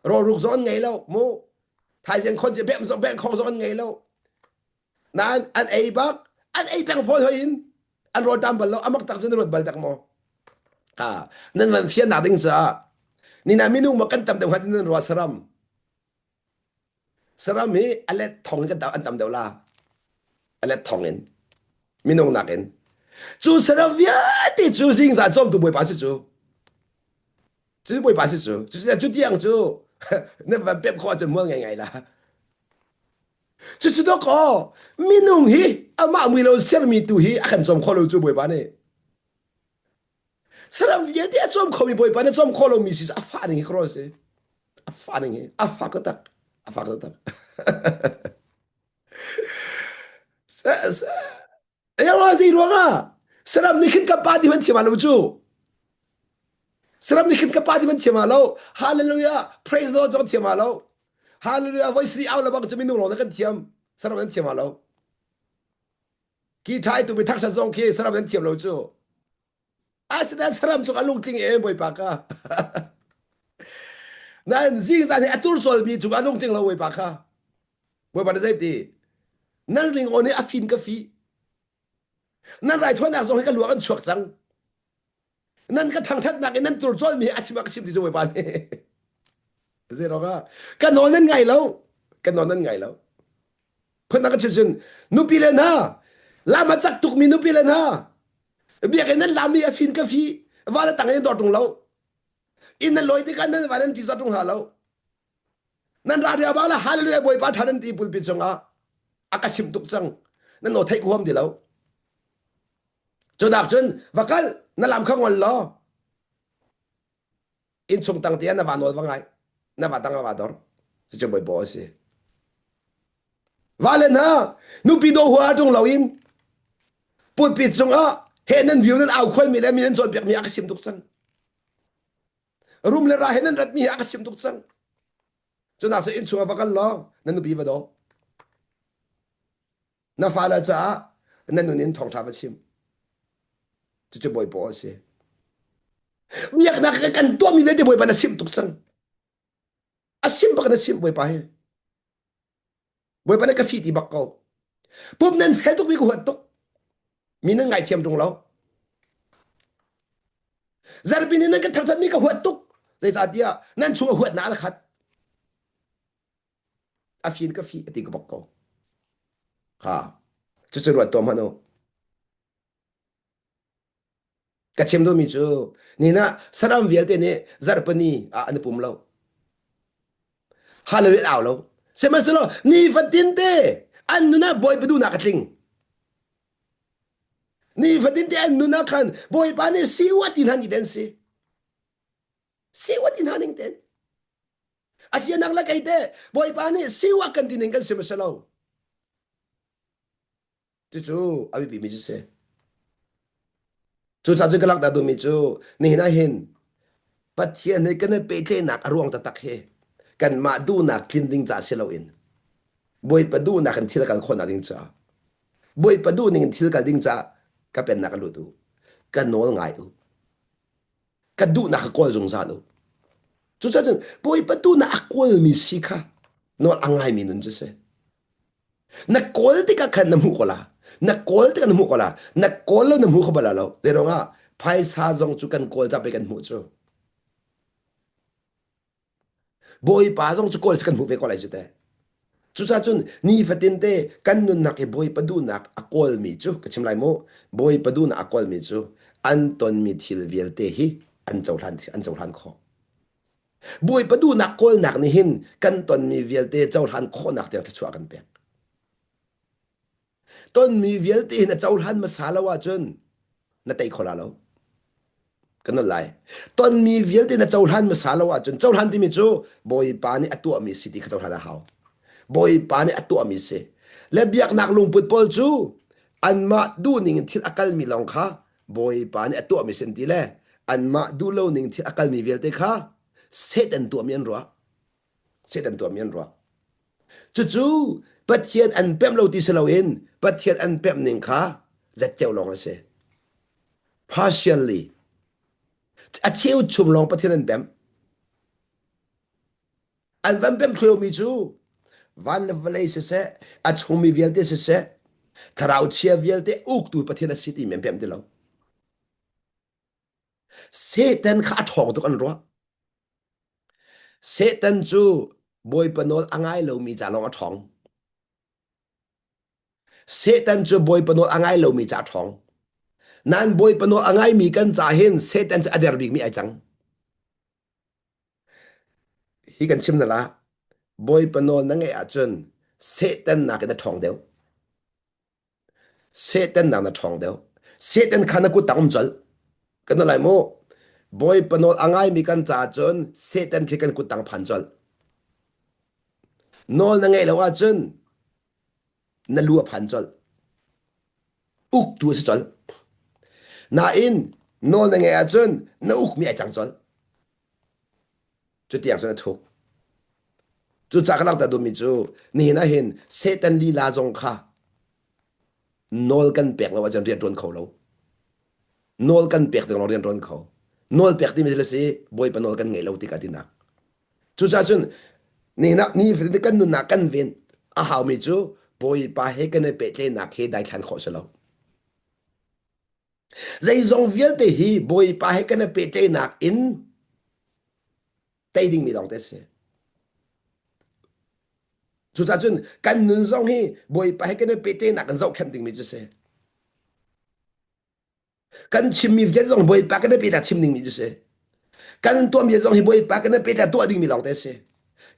S1: ro ruk zon ngai lo mo thai jing khon je bem so bem khong zon ngai lo na an ei bak an ei peng phol hoin an ro dam bal lo amak tak chen ro bal tak mo nan man fian na ding cha ni na minung ma kan tam de han nan ro saram hi alet thong ka da an tam de la alet thong in minung nak in chu saram via ti chu sing za zom tu boi pa si chu boi pa si chu tiang chu na van pep kho chen mo ngai ngai la chu to ko minung hi ama mi lo ser mi tu hi akan zom kho lo chu boi pa ne saram via ti zom kho mi boi pa ne zom kho lo mi si a fa ning cross a fa ning a fa ka tak ya wa zi ro nga saram ni khin ka pa di man chima lo chu saram ni khin ka pa di man chima lo hallelujah praise the lord jong chima lo hallelujah voi sri au la bang chami nu lo na kan thiam saram nan thiam alo ki thai tu bi thak sa zong ki saram nan thiam lo chu asna saram chu alung ting e boy pa ka nan jing sa ne atur sol bi chu alung ting lo boy pa ka boy pa na zai ti nan ring on e afin ka fi nan rai thon na zong he ka luang an chuak chang nan ka thang that nak nan tur sol mi asima ka sim ti boy pa ne zai ro ka ka non nan ngai lo ka non nan ngai loคนนักชินนุปิเลนะลามาจากตุกมีนุปิเลนะเบียกันนั้นลามีอฟินกาฟีว่าแล้วต่างกันดอตรงเราอินนั้นลอยที่กันนั้นว่านั้นที่จะตรงหาเรานั่นราเดียบ้าละฮาเลลูยาบอยป้าทานันตีปุลปิดจังอ่ะอากาศชิมตุกจังนั่นโนไทยความดีแล้วจนดักจนว่ากันนั่นลำข้างวันล้ออินชงตังเตียนน่ะว่าโนว่าไงน่ะว่าตังว่าดอร์จะบอยบอยสิว่าเลยนะนุปิโดหัวตรงเราอินปุลปิดจังอ่ะเห็นนั่นวิวนั่นเอาคนมีแล้วมีนั่นจนเปียกมีอากาศชิมตุกจังรุมเลยราเห็นนั่นรัดมีอากาศชิมตุกจังจนนักเสียอินชัวว่ากันล้อนั่นนุบีวะดอน่าฟ้าละจ้านั่นนุนินทองท้าวชิมจะบ่อยปอสิมีอยากนักกันตัวมีเวทีบ่อยปานชิมตุกสังอาชิมปกันชิมบ่อยไปบ่อยปานกาฟีตีบักเกาปุ๊บนั่นเฟลตุกมีกูหัวตุกมีนั่งไงเทียมตรงเราจาร์บินนั่นก็ทำทันมีกูหัวตุกเลยจ้าเดียนั่นชัวหัวหนาละขัดอาฟีนกาฟีตีกูบักเกาค่ะจะรวดตัวมันโนกระเชมโดมิจูนี่นะสรามเวียลเตนี่จาร์ปนีอันปุ่มเราฮาเลวิเอาเราเสมาสโลนี่ฟัดดินเตอันนู้นบอยไปดูนักลิงนี่ฟัดดินเตอันนู้นคันบอยปานี่สิวัดดินฮันดิเดนสิวัดดินฮันดิเดนอาเซียนักละไกเตบอยปานี่สิวัดกันดินกันเสมาสโลจู่ๆอาวิปีมิจูเซจู่ๆจะกลักดาดูมิจูนี่นะเห็นปัจเจียนในกันเปเจนักอารวงตะตักเฮกันมาดูนักกินดิ้งจ่าเซลอินบอยปดูนักกันที่ละกันคนนักดิ้งจ่าบอยปดูนิ่งที่ละกันดิ้งจ่าก็เป็นนักลุดูกันโน้ลง่ายดูกันดูนักกอลจงซาดูจู่ๆจังบอยปดูนักกอลมีสิค่ะโน้ลอ่างไงมีนุนจะเสนักกอลที่กันน้ำหูกละนักกอลที่กันน้ำหูกละนักกอลแล้วน้ำหูเขาบลาเราเดี๋ยวngaไพ่ซาจงจู่กันกอลจะไปกันหูจู่บอยป้าจงจู่กอลจะกันหูไปกอลอะไรจุดเดจู่จ้าจุนนี่ฟัดดินเตกันนุนนักบอยปดูนักอกอลมีจู่ก็ชิมไรโมบอยปดูนักอกอลมีจู่อันตอนมีทิลเวลเตฮีอันเจ้าทันขอบอยปดูนักกอลนักนี่หินกันตอนมีเวลเตเจ้าทันขอนักเดียวที่ชัวกันเปียกตอนมีเวลเตหินเจ้าทันมาสาลว่าจุนนั่นเตะขอลาเรากันนั่นไรตอนมีเวลเตนเจ้าทันมาสาลว่าจุนเจ้าทันที่มีจู่บอยปานี่อตัวมีสิทธิ์เจ้าทันหาวบอยปานี่อตัวมีเสและเบียกนักลงปุตปอลจูอันมาดูนิ่งที่อากาศมีลองค่ะบอยปานี่อตัวมีเส้นที่แลอันมาดูเล่านิ่งที่อากาศมีเวลเตค่ะเสด็จตัวเมียนรัวเสด็จตัวเมียนรัวจู่ๆปัจเจียนอันเป็มเราที่เสลาอินปัจเจียนอันเป็มนิ่งค่ะจะเจ้าลองเส partially อาเชี่ยวชุมลองปัจเจียนอันเป็มอันเป็มเคลมีจูวันเลวเลยเสะอาชมมีเวลเตเสะถ้าเราเชียเวลเตอุกตัวประเทศสิที่เหมือนเป็มเดียวเซตันข้าทองตุกันรัวเซตันจูบอยปนอลอ่างไงเรามีจ่าลองทองเซตันจูบอยปนอลอ่างไงเรามีจ่าทองนั่นบอยปนอลอ่างไงมีกันจ่าเห็นเซตันจะอเดอร์บิกมีไอจังฮีกันชิมนั่นละบอยปนอลนั่งไงอาจนเซตันนักกันทองเดียวเซตันนักกันทองเดียวเซตันขันกูตั้งจลกันอะไรโมบอยปนอลอ่างไงมีกันจ่าจนเซตันคิดกันกูตั้งพันจลนอลนั่งไงแล้วอาจนนั่นลัวพันจลอุกตัวสิจลนาอินนอนยังไงอาจนนาอุกมีไอจังจอลจุดที่อย่างส่วนถูก chu cha khalak ta du mi chu ni na hin Satan li la zong kha nol kan pek lo ajan rian ron kho lo nol kan pek de lo rian ron kho nol pek ti mi le si boy pa nol kan ngei lo ti ka ti nak chu cha chun ni na ni fri kan nu na kan ven a haw mi chu boy pa he kan pe tle nak he dai khan kho se lo dây dòng viết thì hi bồi pa hay cái này bị tê nạc in tây đình mi lòng tê se chú sa chun căn nương dòng hi bồi pa hay cái này bị tê nạc căn dậu khem đình mi chứ se căn chim mi viết dòng bồi pa cái này bị ta chim đình mi chứ se căn tua mi dòng hi bồi pa cái này bị ta tua đình mi lòng tê se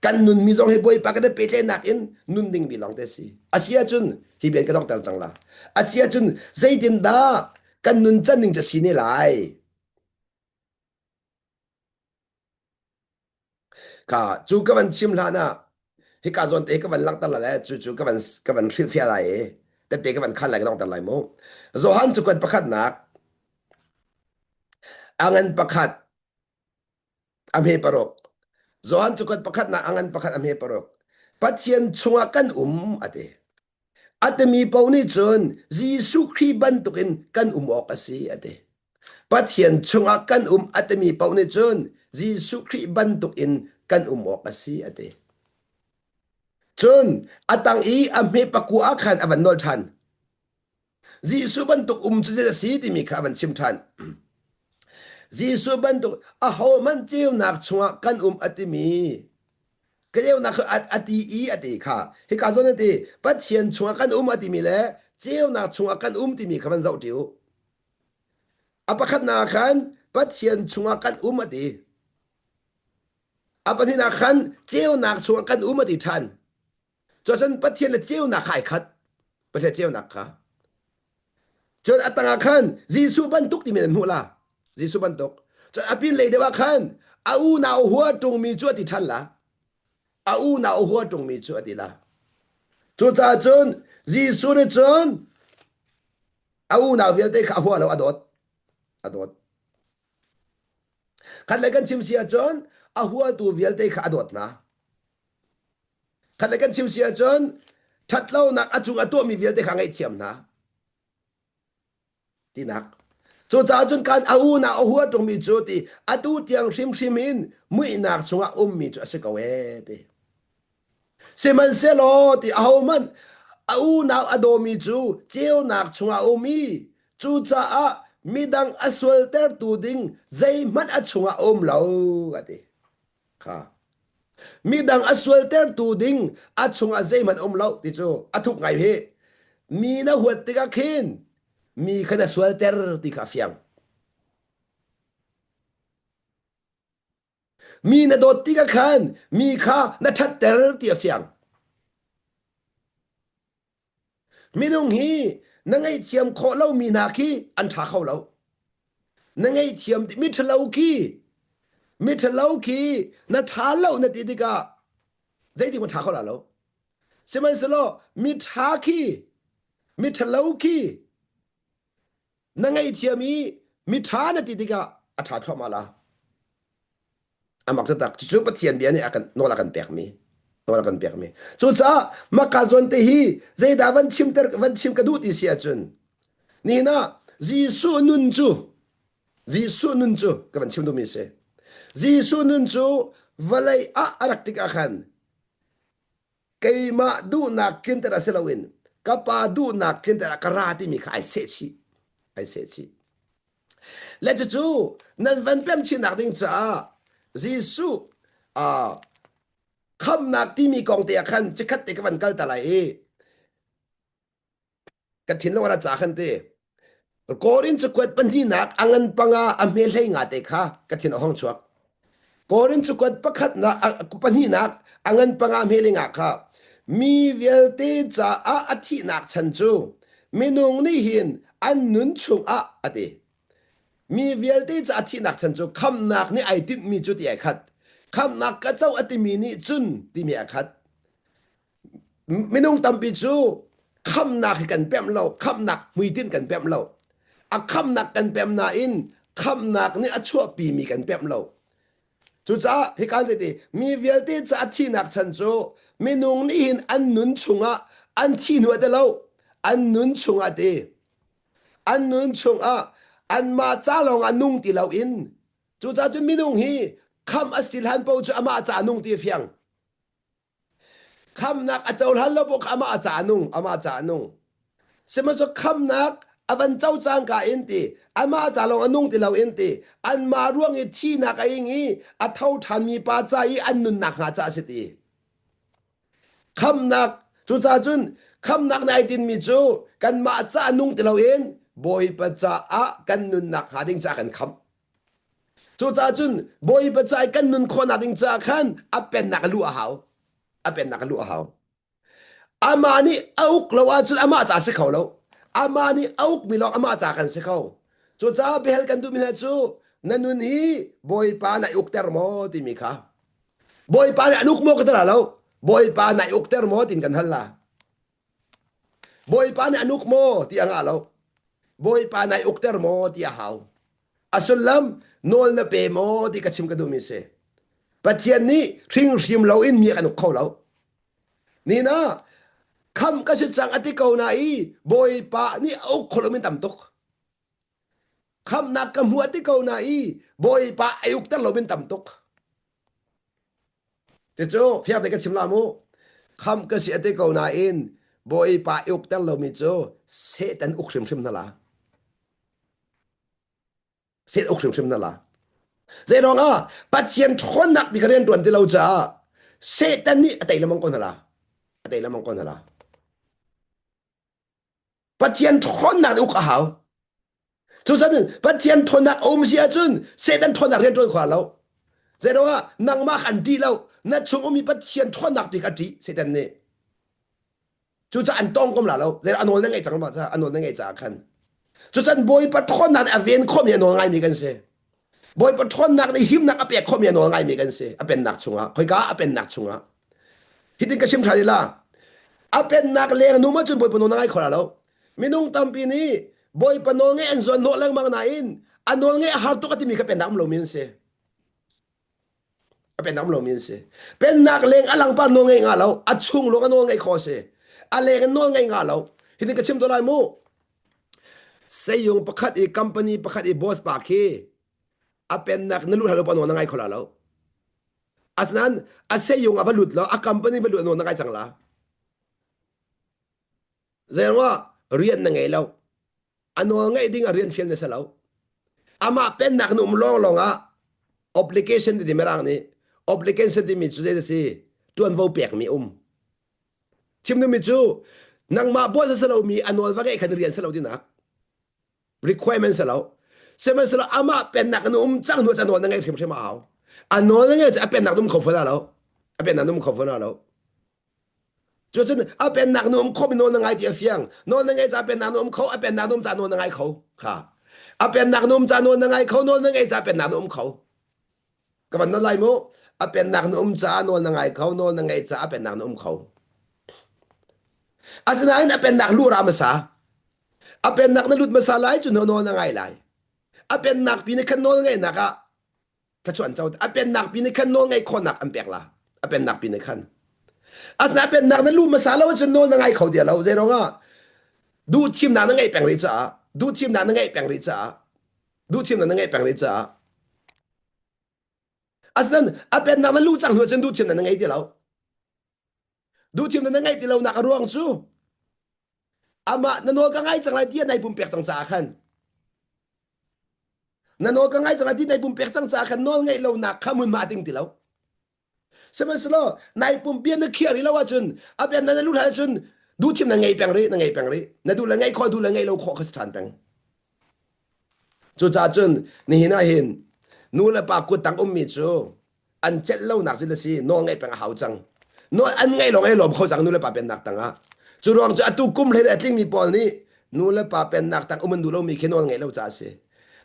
S1: căn nun mi dòng hi bồi pa cái này bị tê nạc in nun đình mi lòng tê se asia chun hi bên cái dòng tao chẳng là asia chun dây đình da căn nun chân đình cho xí này lại cả chú các bạn chim là na hi cả dọn tế các bạn lăng ta lại chú các bạn xịt phía lạiแต่tế các bạn khăn lại cái dòng ta lại mô rồi hắn chú quên bắt khát nạc angan bắt khát am he parok rồi hắn chú quên bắt khát nạc angan bắt khát am he parok bắt hiền chung kan ate ate mi pau ni chun Giêsu Christ ban tukin kan ok asi ate bắt hiền chung kan ate mi pau ni chun Giêsu Christ ban tukin kan ok asi ate chun atang i amhe paku akhan avan nol than Giêsu ban tuk chu si ti mi kha van chim than Giêsu ban tuk a ho man chiu nak chunga kan ati mi kêu nak ati i ati kha hi ka zon ati pat hian chunga kan ati mi le chiu nak chunga kan ti mi kha van zau tiu apakhat na khan pat hian chunga kan ati apani na khan chiu nak chunga kan ati than cho chân bắt thiên là chiêu nạc khai khát bắt là chiêu nạc khá cho nên tăng khăn Giêsu ban túc thì mình mua là Giêsu ban túc cho apin lấy được khăn au nào hoa trùng mi chúa thì thân là au nào hoa trùng mi chúa thì là cho cha chân Giêsu này chân au nào việc đây khá hoa là adot khăn lấy cái chim xia chân hoa tu việc đây khá adot na khát lại cái chim xia chân thật lâu nạc chung mi việt để khang ngay thiểm na tí nạc cho cha chân can au na hua trong mi cho thì tiang sim in mũi nạc chung mi cho sẽ cầu thế xem man sẽ lo thì man au na mi chu chiêu nạc chung mi chu cha mi dang aswal ter tu ding dây mắt chung lâu thế kha mi dang aswal ter tu ding achunga zeiman lo ti chu athuk ngai he mi na huat te ka khin mi khana swal ter ti kha fiang mi na dot ti ka khan mi kha na that ter ti fiang mi dung hi na ngai thiam kho lo mi na ki an tha kho lo na ngai thiam mi thalo ki mi thalo ki na tha lo na ti ti ka dây thì một thả khó là lâu, xem anh xem lo mi thả khi mi thả lâu khi, nang ngay thiam mi thả na tí tí cả, thả thoa mà là, mặc cho ta chú bắt thiam biển này akan nó là kan bẹc mi, chú cha mà cả zon te hi dây đã vẫn chim cái đút đi xia chun, nè na Giêsu nun chu cái vẫn chim đút mi se, Giêsu nun chu valai arak tik akan cây mà du nạc kiến tera selawin kapa du nạc kiến tera karati mi khai se chi lẽ chú nên vẫn bem chi nạc ding cha Giêsu kham nạc ti mi kong te khan chi khat te ka van kal ta lai ka thin lo ra cha khan te korin chu kwat pan hi nak angan panga ame hlei nga te kha ka thin hong chuak korin chu kwat pakhat na pan hi nak angan panga ame hlei nga kha mi vel te cha athi nak chan chu minung ni hin an nun chung ate mi vel te cha athi nak chan chu kham nak ni ai tip mi chu ti ai khat kham nak ka chau ati mi ni chun ti mi a khat minung tam pi chu kham nak kan pem lo kham nak mui tin kan pem lo kham nak kan pem na in kham nak ni a chua pi mi kan pem lo chú cha hi kan te mi vial te cha thi nak chan chu mi nung ni hin an nun chunga an thi nu te lo an nun chunga te an nun chunga an ma cha long an nung ti lo in chú cha chu mi nung hi kham astil han po chu ama cha nung ti fiangคำนักอาจารย์ฮัลโหลบอกอามาอาจารย์นุ่งอามาอาจารย์นุ่งสมัยสักคำนักอวันเจ้าจางกาเอ็นตีอามาอาจารย์ลงอนุ่งตีเราเอ็นตีอันมาร่วงอีที่นักเองอีอัเท่าทันมีปาใจอันนุนนักหาจ่าสิตีคำนักจุจ่าจุนคำนักในดินมีจูกันมาอาจารย์นุ่งตีเราเอ็นบอยปัจจากันนุนนักหาดิ้งจ่ากันคำจุจ่าจุนบอยปัจจัยกันนุนคนหาดิ้งจ่าขันอัเป็นนักลู่หาวเป็นนักลู่หาวอามานี่เอากลัวจุดอามาจ่าสิเขาแล้วอามานี่เอามีลองอามาจ่ากันสิเขาจุดจ้าไปเฮลกันดูมินะจูนั่นนู่นฮีบอยปาในอุกเตอร์โมติมีค่ะบอยปาในอนุกโมกันตลอดแล้วบอยปาในอุกเตอร์โมตินกันฮัลล่ะบอยปาในอนุกโมที่อ่างแล้วบอยปาในอุกเตอร์โมที่อ่างอัสลัมโนลนเปโมที่กัชิมกันดูมิเสปัจจัยนี้ทิ้งชิมเราอินมีกันอุกเขาแล้วนี่นะคำก็จะจังอธิกาวนาอีบอยปานี่เอาคนละมินต่ำตกคำนักกำหัวอธิกาวนาอีบอยปาอายุตั้งเรามินต่ำตกเจ้าเพียงแต่ก็ชิมลามูคำก็จะอธิกาวนาอินบอยปาอายุตั้งเรามิโจเสตันอุกชิมชิมนั่นละเสตอุกชิมชิมนั่นละเจ้าน้องปัจจัยทนนักมีคะแนนตัวนที่เราจะเสตันนี่อะไรละมังกรนั่นละอะไรละมังกรนั่นละปัจจัยทนนักอุกหาวจุดนั้นปัจจัยทนนักอมเสียจุนเสดันทนนักเรียนตัวขวาเราเจ้าว่านังมาขันดีเรานัดชงอมีปัจจัยทนนักปีกติเสดันเนี่ยจุดจะอันต้องก็มาเราเจ้าอันโน้นนั่งไงจังมาจ้าอันโน้นนั่งไงจ้าขันจุดนั้นบอยปัจทนนักอเวนข้อมีโน้นไงมีกันเสียบอยปัจทนนักในหิมนักอเปียข้อมีโน้นไงมีกันเสียอเป็นนักชงอ่ะคอยก้าอเป็นนักชงอ่ะฮิตินกระชิมทาริล่าอเป็นนักเลี้ยงนุ่มจุนบอยปนโน้นไงขอเรามีนุ่งตามปีนี้บอยปนงเงอันส่วนโนลังมังนาอินอันโนงเงหาตุกติมีก็เป็นนักมโลมินเสเป็นนักมโลมินเสเป็นนักเลงอลังปานโนงเงงาเราอัดชุงลงอันโนงเงคอเสอเลงโนงเงงาเราทีนี้ก็ชิมตัวไรมูเซยุงประคัดอีคัมพานีประคัดอีบอสปาคีอเป็นนักนลุฮัลโลปานโนงเงขอเราอันนั้นอาเซยุงอบลุดแล้วอาคัมพานีบลุดโนงเงจังละเรียกว่าเรียนยังไงเราอันนั้นไงดิ้งเรียนเฟียนเนสเราอามาเป็นนักนุ่มลองลองobligation ที่ไม่ร่างนี้ obligation ที่มีจุดเด่นสิจวนว่าเปียกมีชิมดูมีจูนังมาบัวสเรามีอันนั้นว่าไงขันเรียนสเราดีนัก requirement สเราเสมาสเราอามาเป็นนักนุ่มจังหนูจะนอนยังไงเทียมเทียมเอาอันนั้นยังไงจะเป็นนักนุ่มขอบฟ้าเราเป็นนักนุ่มขอบฟ้าเราจุดนั้นเป็นนักนุ่มเขาเป็นนอนยังไงเดียเฟียงนอนยังไงจะเป็นนักนุ่มเขาเป็นนักนุ่มจะนอนยังไงเขาค่ะเป็นนักนุ่มจะนอนยังไงเขานอนยังไงจะเป็นนักนุ่มเขาก็มันนั่นไรมั้งเป็นนักนุ่มจะนอนยังไงเขานอนยังไงจะเป็นนักนุ่มเขาอาศัยนั้นเป็นนักลู่รามาสาเป็นนักนั่งลุดมาสาไลจุนนอนยังไงไลเป็นนักปีนขันนอนยังไงนักถ้าชวนเจ้าเป็นนักปีนขันนอนยังไงคนนักอันเปียกละเป็นนักปีนขันอาศัยเป็นนักนั่งลุดมาสาแล้วจุนนอนยังไงเขาเดียวเราเจ้าว่าดูทีมนั้นยังไงแปลงริจ้าดูทีมนั้นยังไงแปลงริจ้าดูทีมนั้นยังไงแปลงริจ้าอาศัยนั้นเป็นนักนั่งลุดจังหัวจนดูทีมนั้นยังไงเดียวเราดูทีมนั้นยังไงเดียวเรานักร้องจูอามานันโนกังไงจังไรที่ในปุ่มเปียกจังสาขันนันโนกังไงจังไรที่ในปุ่มเปียกจังสาขันโน่ไงเราหนักขมุนมาติงติเราสมัยสโลในปุ่มเปียกนักเขียริเราว่าจุนเป็นนันรู้ทันจุนดูทีมนั่งไงแปลงรินั่งไงแปลงรินั่นดูละไงคอยดูละไงเราขอขสถานแปลงจุจ่าจุนนี่เห็นเห็นนู่นละปากกุดตังมีจูอันเจ็ดเราหนักสิละสิโน่ไงแปลงหาวจังโน่อันไงลงไงลมเขาจังนู่นละปากเป็นหนักตังจุดรองจะตุกุมเลยแต่ทิ้งมีปอนนี่นู่นละป่าเป็นนักตักมันดูเรามีแค่นอนไงเราจะเสีย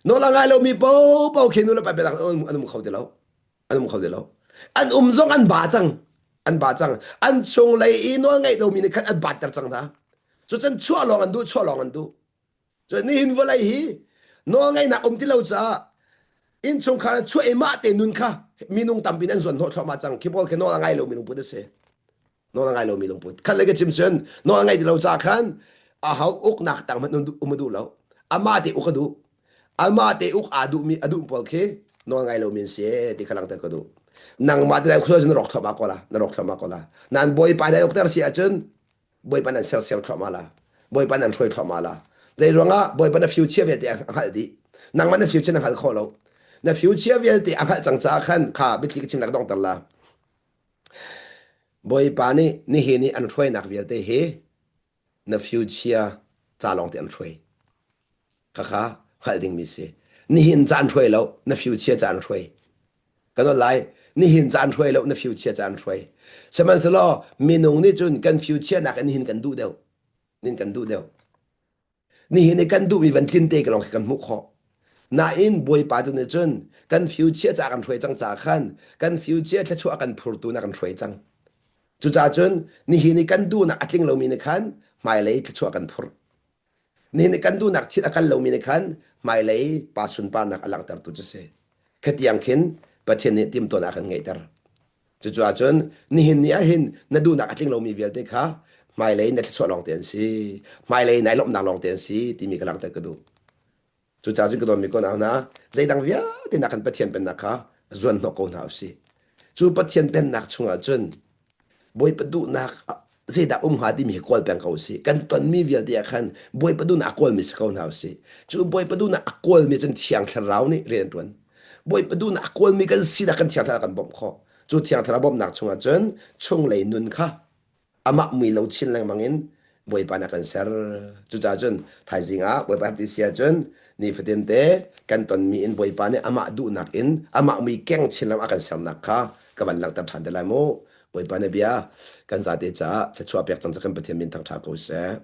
S1: นอนละไงเรามีเป้าแค่นู่นละป่าเป็นนักอันมุขเขาเดียวอันมุขเขาเดียวอันซงอันบาจังอันบาจังอันชงเลยอีนอนไงเรามีในขันอันบาดจังท่าจุดฉันชั่วลองอันดูชั่วลองอันดูจุดนี้หินว่าอะไรฮีนอนไงนักที่เราจะ in chung khá chu ema te nun kha minung tam bin an zon tho thoma chang kibol ke no ngai lo minung put se no ngai lo minung put khal le ke chim chen no ngai di lo cha khan a hau uk nak tang man umadu lo ama te ukadu ama te uk adu pol ke no ngai lo min se ti khalang ta kadu nang ma de khu jin rok thoma ko la na rok thoma ko la nan boy pa dai uktar si a chen boy pa nan sel thoma la boy pa nan throi thoma la de ronga boy pa na future ve te hal di nang man na future na hal kho lo na future vel ti anga changcha khan kha bitli chim lak dong tar la boy pa ni he ni an throi nak vel te he na future cha long te an throi kha kha khal ding mi se ni hin chan throi lo na future chan throi kan no lai ni hin chan throi lo na future chan throi seman se lo minung ni chun kan future nak ni hin kan du deu nin kan du deu ni hin ni kan du mi van tin te ka long kan mu kho na in boy pa tu ne chun kan future cha kan throi chang cha khan kan future thla chu kan phur tu na kan throi chang chu cha chun ni hi ni kan du na atling lo mi ne khan mai lei thla chu kan phur ni ni kan du nak thit akal lo mi ne khan mai lei pa sun pa nak alang tar tu se khatiang khin pathian ni tim to na kan ngai tar chu cha chun ni hin ni a hin na du nak atling lo mi vel te kha mai lei na thla chu long ten si mai lei nai lop na long ten si ti mi kalang ta ka du chu cha jing ko mi ko na na zai dang via ti na kan pathian pen na kha zon no ko na si chu pathian pen nak chunga chun boy padu nak zai da ha di mi kol pen ko si kan ton mi via dia khan boy padu na kol mi ko na si chu boy padu na kol mi chen thiang tharau ni ren tuan boy padu na kol mi kan si da kan thiang thar kan bom kho chu thiang thar bom nak chunga chun chung lei nun kha ama mi lo chin lang mangin boy pa na kan ser chu cha chun thai jinga boy pa ti sia chun ni feten te kan ton mi in boy pa ne ama du nak in ama mi keng chin lam akan ser nak kha ka ban lang tar than de lai mo boy pa ne bia kan za te cha chua pek chang cha kan pathian min thang tha ko se